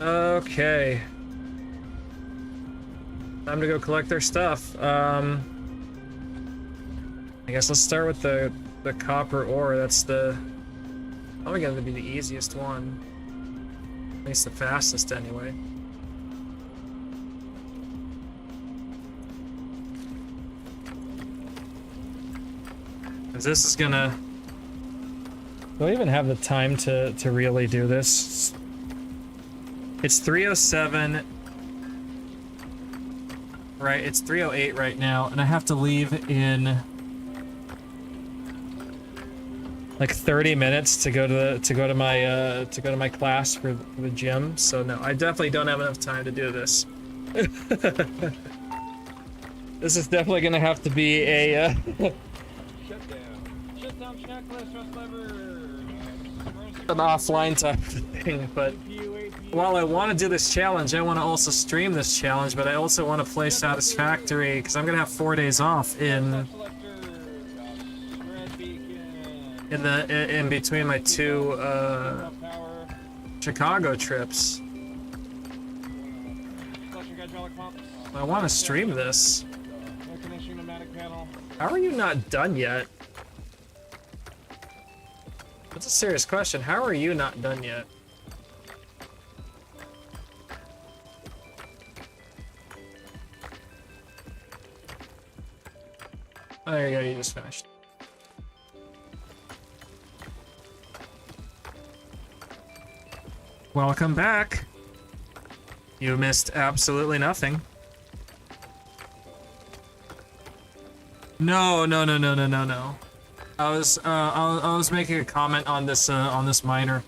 Okay. Time to go collect their stuff. I guess let's start with the copper ore. That's probably gonna be the easiest one. At least the fastest anyway. Cause this is gonna... Do I even have the time to really do this? It's 3:07. Right, it's 3:08 right now, and I have to leave in like 30 minutes to go to my class for the gym. So no, I definitely don't have enough time to do this. This is definitely gonna have to be a Shutdown checklist, rest lever. an offline type of thing. But while I want to do this challenge, I want to also stream this challenge. But I also want to play Satisfactory because I'm gonna have 4 days off in between my two Chicago trips. I want to stream this. How are you not done yet? That's a serious question. How are you not done yet? Oh, there you go, you just finished. Welcome back. You missed absolutely nothing. No. I was making a comment on this miner.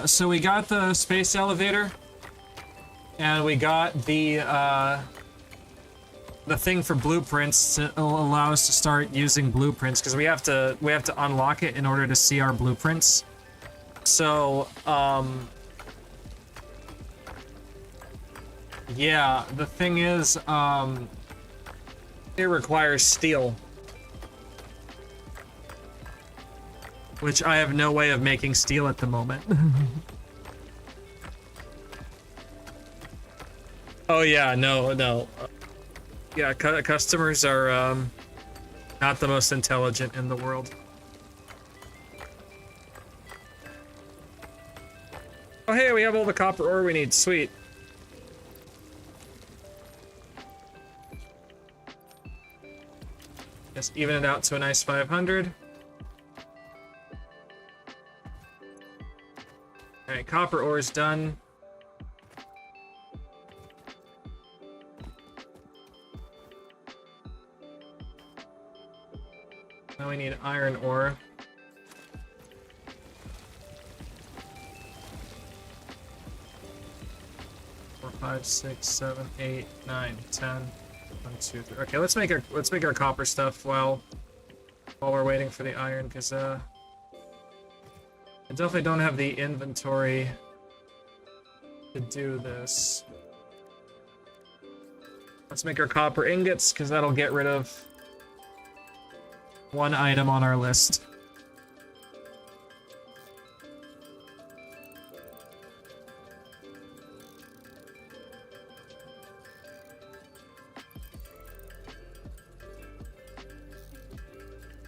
So we got the space elevator, and we got the thing for blueprints to allow us to start using blueprints because we have to unlock it in order to see our blueprints. So yeah, the thing is it requires steel, which I have no way of making steel at the moment. Oh yeah, no. Yeah, customers are not the most intelligent in the world. Oh hey, we have all the copper ore we need. Sweet. Just even it out to a nice 500. Alright, copper ore is done. Now we need iron ore. Four, 5, 6, 7, 8, 9, 10. 1, 2, 3. Okay, let's make our copper stuff while we're waiting for the iron, because I definitely don't have the inventory to do this. Let's make our copper ingots, because that'll get rid of one item on our list.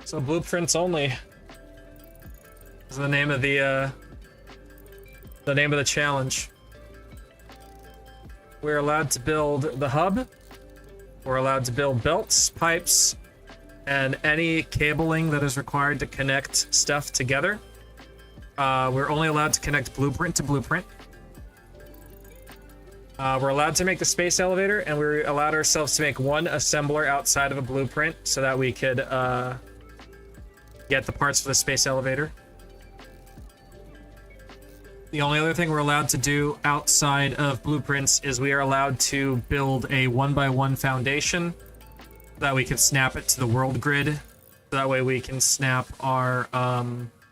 So blueprints only is the name of the challenge. We're allowed to build the hub. We're allowed to build belts, pipes, and any cabling that is required to connect stuff together. We're only allowed to connect blueprint to blueprint. We're allowed to make the space elevator, and we allowed ourselves to make one assembler outside of a blueprint so that we could get the parts for the space elevator. The only other thing we're allowed to do outside of blueprints is we are allowed to build a 1x1 foundation so that we can snap it to the world grid. So that way we can snap our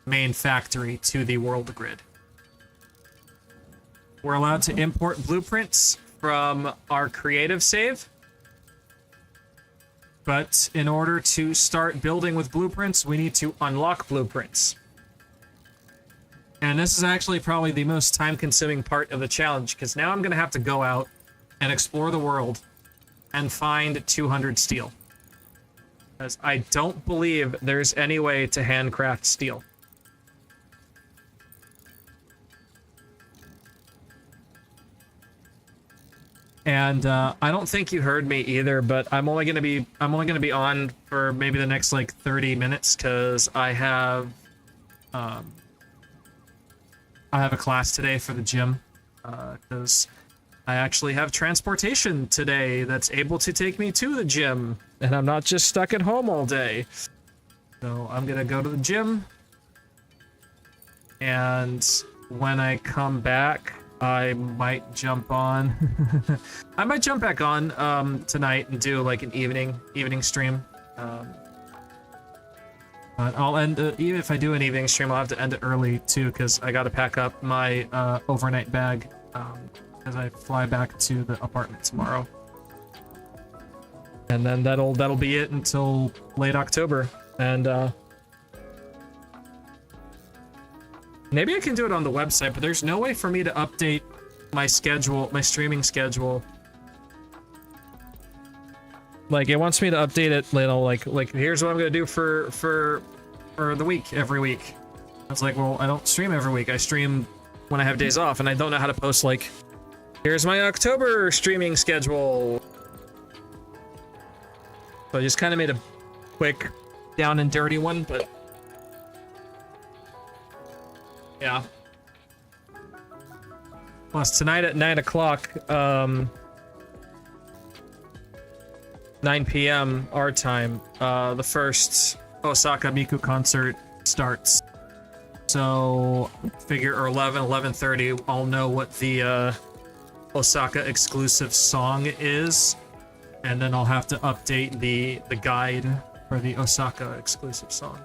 main factory to the world grid. We're allowed to import blueprints from our creative save. But in order to start building with blueprints, we need to unlock blueprints. And this is actually probably the most time-consuming part of the challenge, because now I'm going to have to go out and explore the world and find 200 steel. Because I don't believe there's any way to handcraft steel. And I don't think you heard me either, but I'm only gonna be on for maybe the next like 30 minutes because I have a class today for the gym because I actually have transportation today that's able to take me to the gym, and I'm not just stuck at home all day. So I'm gonna go to the gym, and when I come back, I might jump on. I might jump back on tonight and do like an evening stream. But I'll end even if I do an evening stream, I'll have to end it early too because I got to pack up my overnight bag as I fly back to the apartment tomorrow. And then that'll be it until late October. And maybe I can do it on the website, but there's no way for me to update my schedule, my streaming schedule. Like, it wants me to update it, you know, like here's what I'm gonna do for the week, every week. I was like, well, I don't stream every week. I stream when I have days off, and I don't know how to post, like, here's my October streaming schedule. So I just kind of made a quick down and dirty one, but yeah. Plus, tonight at 9 o'clock, 9 p.m. our time, the first Osaka Miku concert starts. So, figure 11:30, I'll know what the Osaka exclusive song is, and then I'll have to update the guide for the Osaka exclusive song.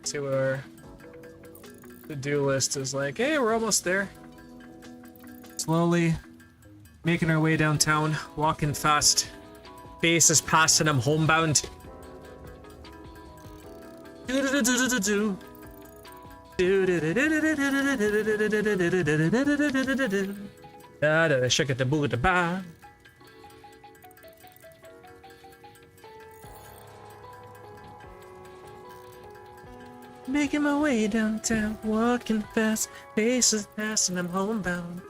To our to-do list is like, hey, we're almost there. Slowly Making our way downtown, walking fast. Faces passing, I'm homebound. Do-do-do-do-do-do-do. Do-do-do-do-do-do-do-do-do-do-do-do-do-do-do-do-do-do. Da-da, shaka-da-boo-da-ba. Making my way downtown, walking fast, faces passing, I'm homebound.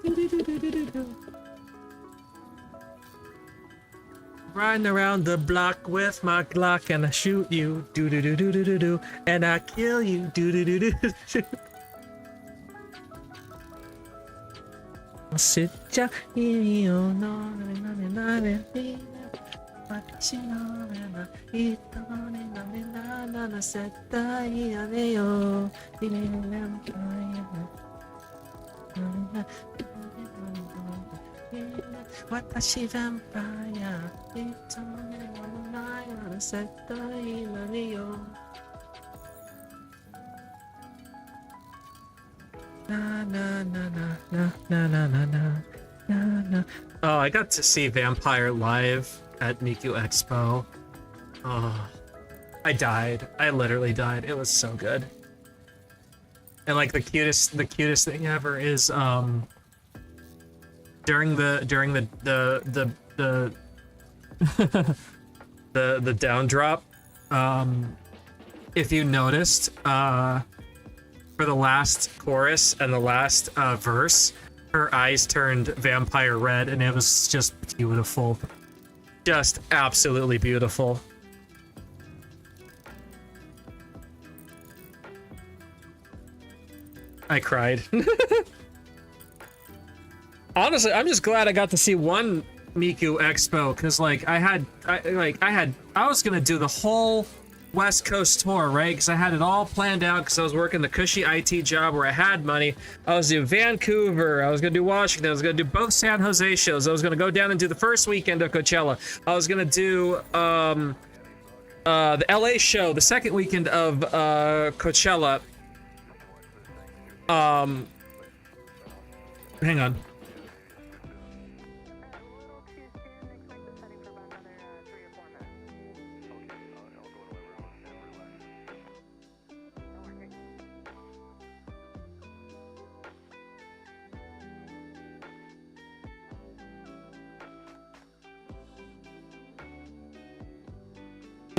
Riding around the block with my Glock and I shoot you, do do do do do do do, and I kill you, do do do do do. Sit down, you know, Watashi vampire, it's only one night on a set na na na na na na na na na na. Oh, I got to see Vampire live at Miku Expo. Oh, I died. I literally died. It was so good. And like the cutest thing ever is during the the down drop, if you noticed, for the last chorus and the last verse, her eyes turned vampire red, and it was just beautiful. Just absolutely beautiful. I cried. Honestly, I'm just glad I got to see one Miku Expo, because like I was gonna do the whole West Coast tour, right? Because I had it all planned out, because I was working the cushy IT job where I had money. I was doing Vancouver, I was gonna do Washington, I was gonna do both San Jose shows, I was gonna go down and do the first weekend of Coachella, I was gonna do the LA show the second weekend of Coachella. Hang on.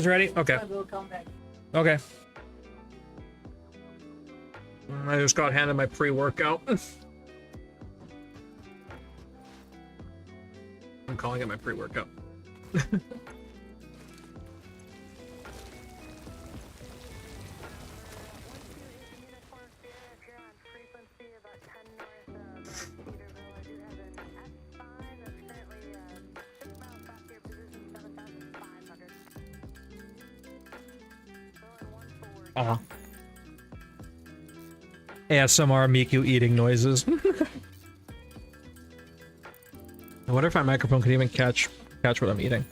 Ready? Okay. Okay. I just got handed my pre-workout. I'm calling it my pre-workout. ASMR Miku eating noises. I wonder if my microphone can even catch what I'm eating.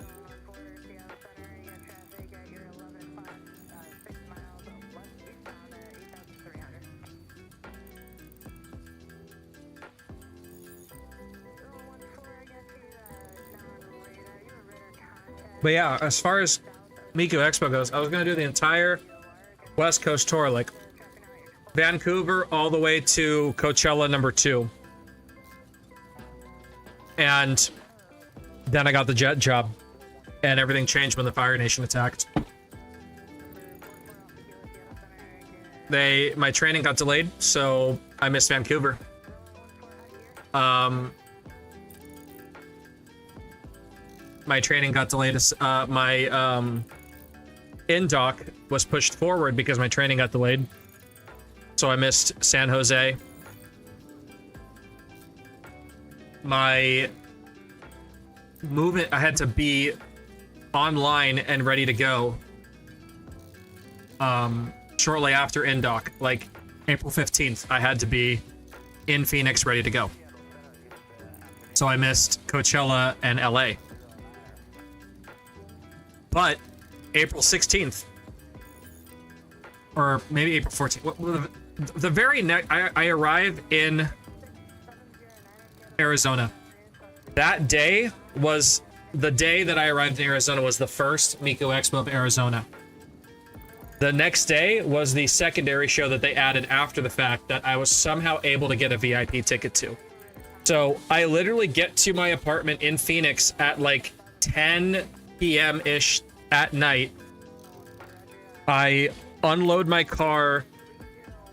But yeah, as far as Miku Expo goes, I was gonna do the entire West Coast tour, like Vancouver all the way to Coachella #2. And then I got the jet job, and everything changed when the Fire Nation attacked. My training got delayed, so I missed Vancouver. My training got delayed. My in-dock was pushed forward because my training got delayed. So I missed San Jose. My movement, I had to be online and ready to go shortly after in-dock, like April 15th. I had to be in Phoenix ready to go. So I missed Coachella and LA. But April 16th, or maybe April 14th, the very next, I arrive in Arizona That day was the day that I arrived in Arizona, was the first Miku Expo of Arizona. The next day was the secondary show that they added after the fact that I was somehow able to get a VIP ticket to. So I literally get to my apartment in Phoenix at like 10 p.m.-ish at night. I unload my car,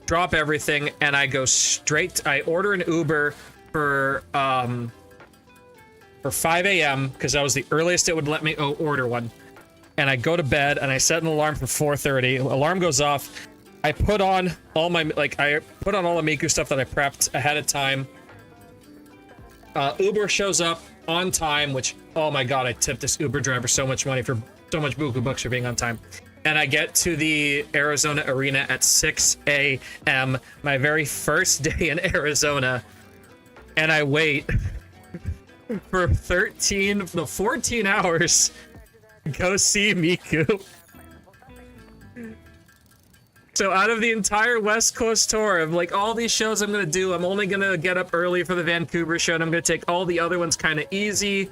drop everything, and I go straight. I order an Uber for 5 a.m. because that was the earliest it would let me order one. And I go to bed and I set an alarm for 4:30. Alarm goes off. I put on all my all the Miku stuff that I prepped ahead of time. Uber shows up on time, which, oh my god, I tipped this Uber driver so much money for so much buku bucks for being on time. And I get to the Arizona arena at 6 a.m. my very first day in Arizona, and I wait for 14 hours to go see Miku. So out of the entire West Coast tour of like all these shows I'm gonna do, I'm only gonna get up early for the Vancouver show, and I'm gonna take all the other ones kind of easy.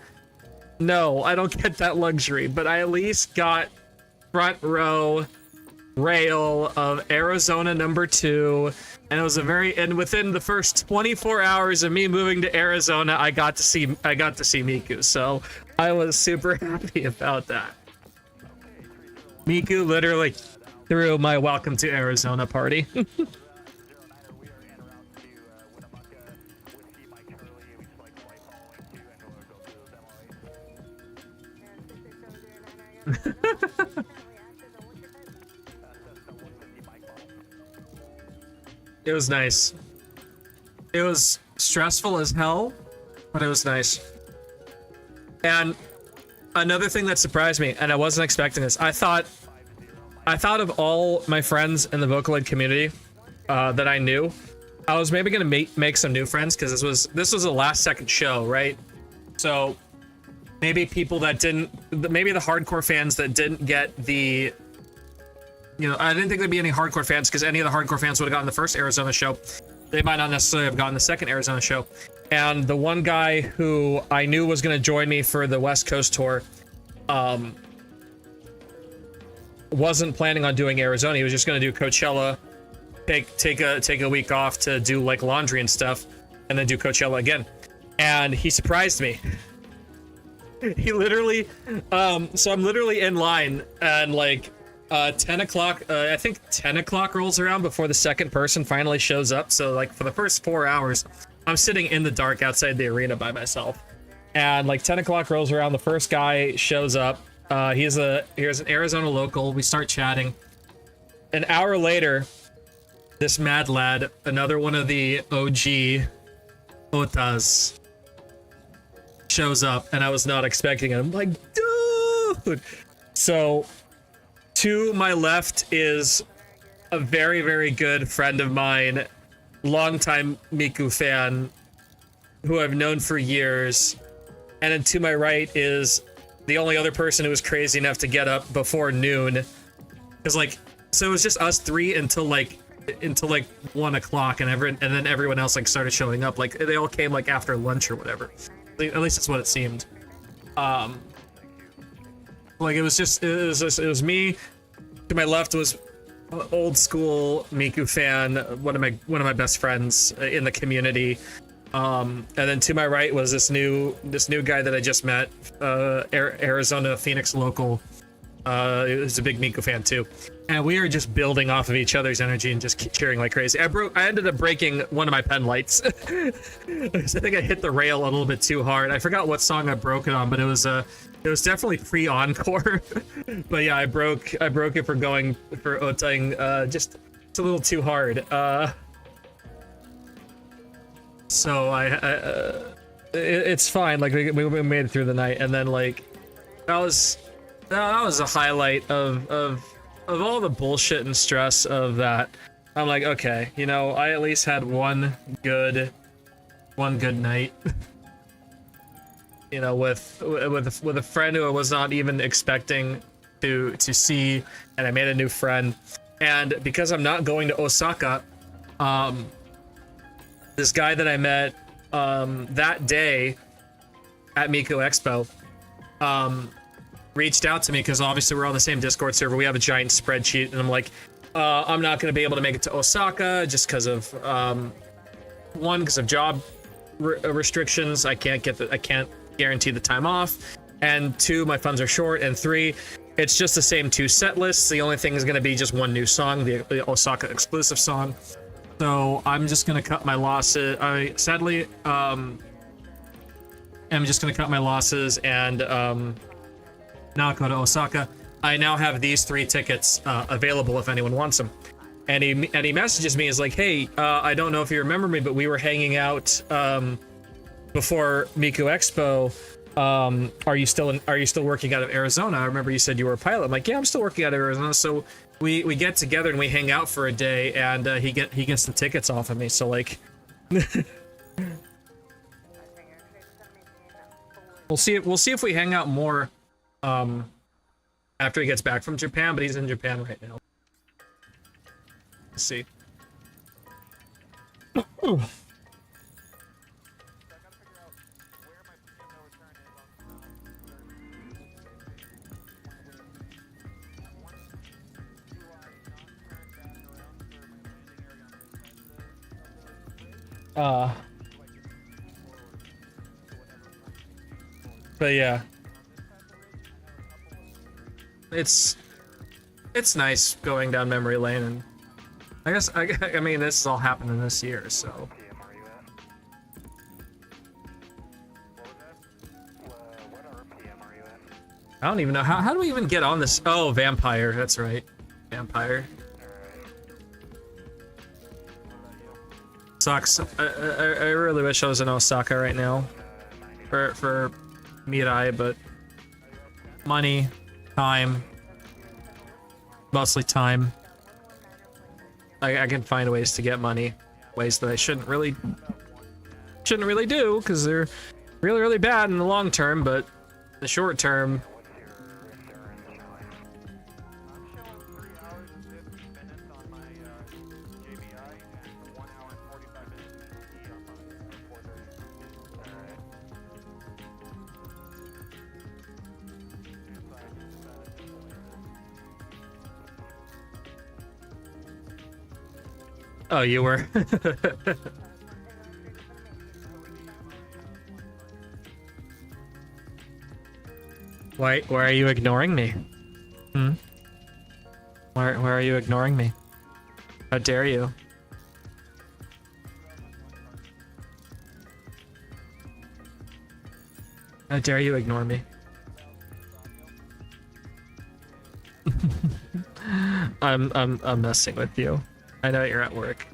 No, I don't get that luxury, but I at least got front row rail of Arizona #2, and it was and within the first 24 hours of me moving to Arizona, I got to see Miku. So I was super happy about that. Miku literally threw my welcome to Arizona party. It was nice. It was stressful as hell, but it was nice. And another thing that surprised me, and I wasn't expecting this, I thought of all my friends in the Vocaloid community that I knew, I was maybe gonna make some new friends, because this was a last second show, right? So maybe people that maybe the hardcore fans that didn't get the, I didn't think there'd be any hardcore fans, because any of the hardcore fans would have gotten the first Arizona show. They might not necessarily have gotten the second Arizona show. And the one guy who I knew was going to join me for the West Coast tour wasn't planning on doing Arizona. He was just going to do Coachella, take a week off to do like laundry and stuff, and then do Coachella again. And he surprised me. He literally, so I'm literally in line, and like 10 o'clock, I think 10 o'clock rolls around before the second person finally shows up. So like for the first 4 hours, I'm sitting in the dark outside the arena by myself. And like 10 o'clock rolls around, the first guy shows up. Here's an Arizona local. We start chatting. An hour later, this mad lad, another one of the OG Otas, shows up, and I was not expecting it. I'm like, dude! So to my left is a very, very good friend of mine, longtime Miku fan, who I've known for years. And then to my right is the only other person who was crazy enough to get up before noon. Cause like, so it was just us three until like 1 o'clock, and then everyone else like started showing up. Like they all came like after lunch or whatever. At least that's what it seemed. Like it was me. To my left was old school Miku fan, one of my best friends in the community. And then to my right was this new guy that I just met, Arizona Phoenix local. Who's a big Miku fan too. And we were just building off of each other's energy and just cheering like crazy. I ended up breaking one of my pen lights. I think I hit the rail a little bit too hard. I forgot what song I broke it on, but it was definitely pre-encore. But yeah, I broke it for otaing just it's a little too hard. So it's fine. Like we made it through the night, and then like that was a highlight of all the bullshit and stress of that. I'm like, okay, I at least had one good night. With a friend who I was not even expecting to see, and I made a new friend. And because I'm not going to Osaka, this guy that I met that day at Miku Expo reached out to me because obviously we're on the same Discord server. We have a giant spreadsheet, and I'm like, I'm not going to be able to make it to Osaka just because of one, because of job restrictions. I can't guarantee the time off, and two, my funds are short, and three, it's just the same 2 set lists. The only thing is going to be just one new song, the Osaka exclusive song. So I'm just going to cut my losses. Sadly, I'm just going to cut my losses and not go to Osaka. I now have these 3 tickets available if anyone wants them. And he messages me, is like, hey, I don't know if you remember me, but we were hanging out before Miku Expo. Are you still working out of Arizona? I remember you said you were a pilot. I'm like, yeah, I'm still working out of Arizona. So we get together and we hang out for a day, and he gets the tickets off of me. So like, we'll see if we hang out more after he gets back from Japan. But he's in Japan right now. Let's see. But yeah, it's nice going down memory lane, and I mean this is all happening this year, so. PM are you at? What RPM are you at? I don't even know how do we even get on this? Oh, Vampire, that's right, Vampire. Sucks. I really wish I was in Osaka right now for Mirai, but money, time, mostly time. I can find ways to get money, ways that I shouldn't really do, because they're really bad in the long term, but in the short term. Oh, you were. Why are you ignoring me? Why are you ignoring me? How dare you? How dare you ignore me? I'm messing with you. I know you're at work.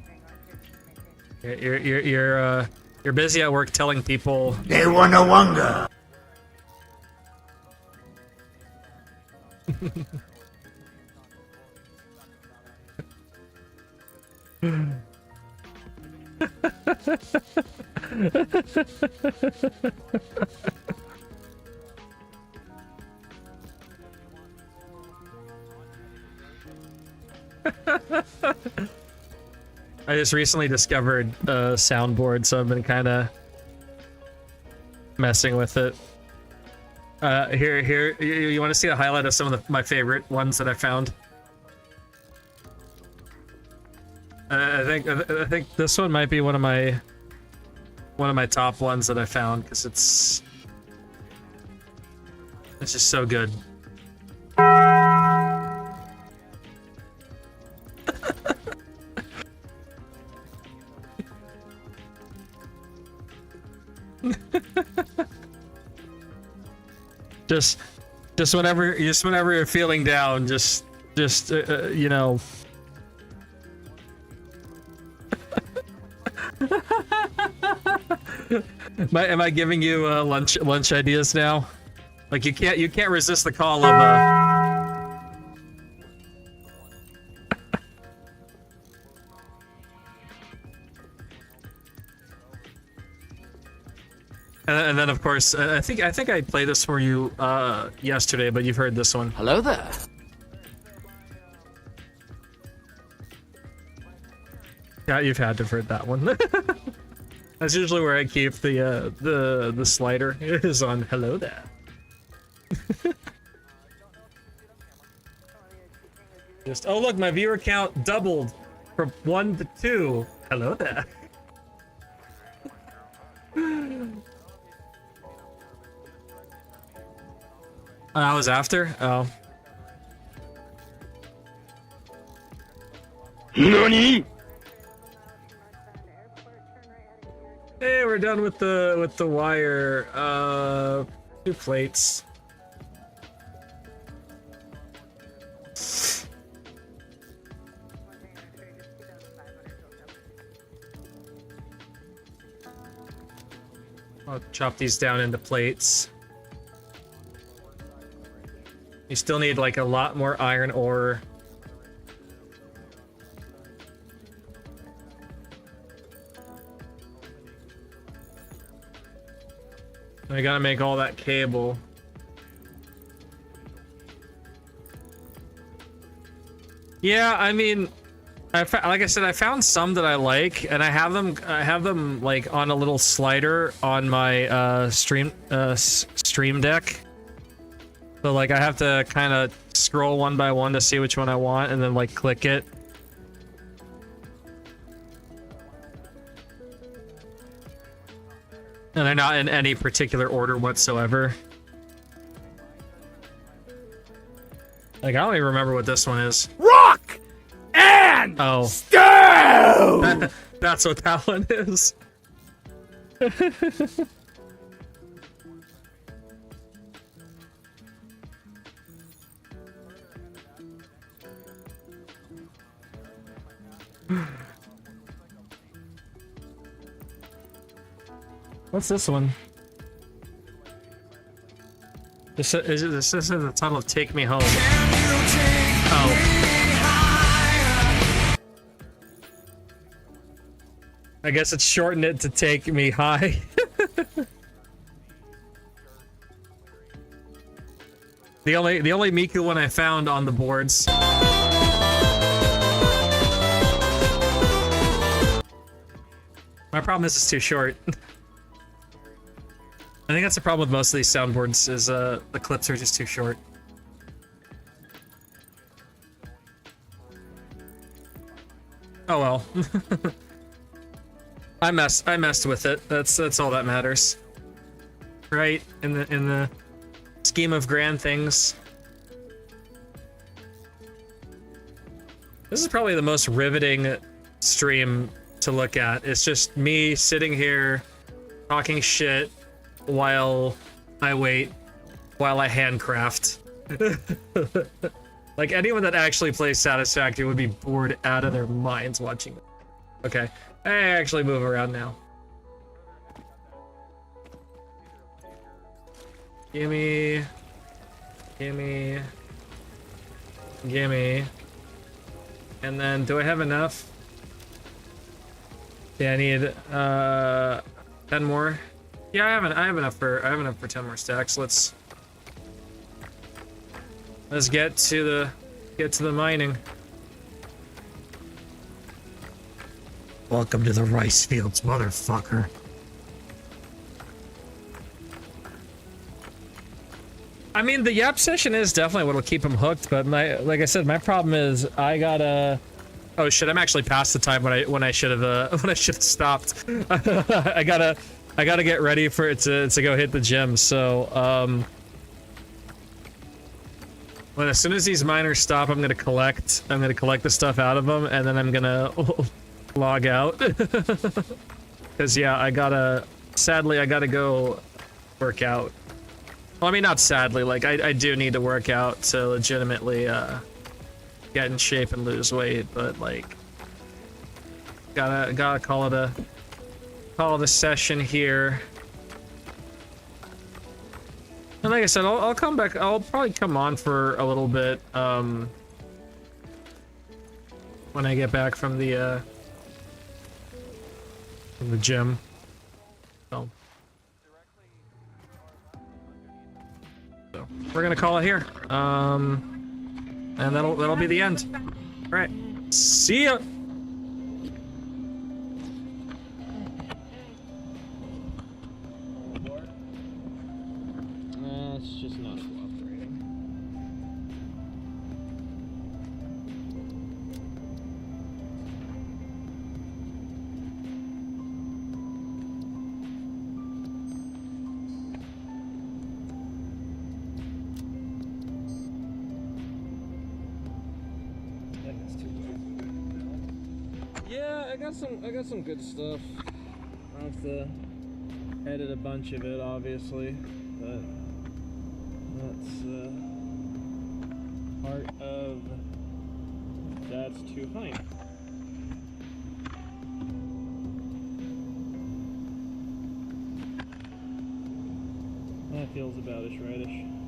You're busy at work telling people They wanna wanga. I just recently discovered a soundboard, so I've been kind of messing with it. Here, you want to see a highlight of some of my favorite ones that I found? I think this one might be one of my top ones that I found, because it's just so good. just whenever you're feeling down, just you know. Am I giving you lunch ideas now? Like you can't resist the call of And then of course, I think I played this for you yesterday, but you've heard this one. Hello there. Yeah, you've had to have heard that one. That's usually where I keep the slider. It is on hello there. Just oh look, my viewer count doubled from 1 to 2. Hello there. I was after? Oh. NANI?! Hey, we're done with the wire. 2 plates. I'll chop these down into plates. You still need like a lot more iron ore. I gotta make all that cable. Yeah, I mean, like I said, I found some that I like, and I have them like on a little slider on my stream deck. So like I have to kind of scroll one by one to see which one I want, and then like click it. And they're not in any particular order whatsoever. Like, I don't even remember what this one is. Rock and stone. That's what that one is. What's this one? This is the title of Take Me Home. Oh. I guess it's shortened it to Take Me High. The only Miku one I found on the boards. My problem is it's too short. I think that's the problem with most of these soundboards is the clips are just too short. Oh well. I messed with it. That's all that matters. Right? In the scheme of grand things. This is probably the most riveting stream to look at. It's just me sitting here talking shit while I wait, while I handcraft. Like anyone that actually plays Satisfactory would be bored out of their minds watching it. Okay, I actually move around now. Gimme. Gimme. Gimme. And then, do I have enough? Yeah, I need 10 more. Yeah, I have enough for 10 more stacks. Let's get to the mining. Welcome to the rice fields, motherfucker. I mean, the Yap session is definitely what'll keep him hooked, but like I said, my problem is I gotta. Oh shit! I'm actually past the time when I should have stopped. I gotta get ready for it to go hit the gym. So as soon as these miners stop, I'm gonna collect the stuff out of them, and then I'm gonna log out. Because yeah, sadly I gotta go work out. Well, I mean, not sadly, like I do need to work out to legitimately get in shape and lose weight, but like gotta call it a session here. And like I said, I'll come back. I'll probably come on for a little bit when I get back from the gym. So we're gonna call it here. And that'll be the end. All right. See ya. I got some good stuff. I'll have to edit a bunch of it, obviously, but that's part of That's Too High. That feels about as rightish.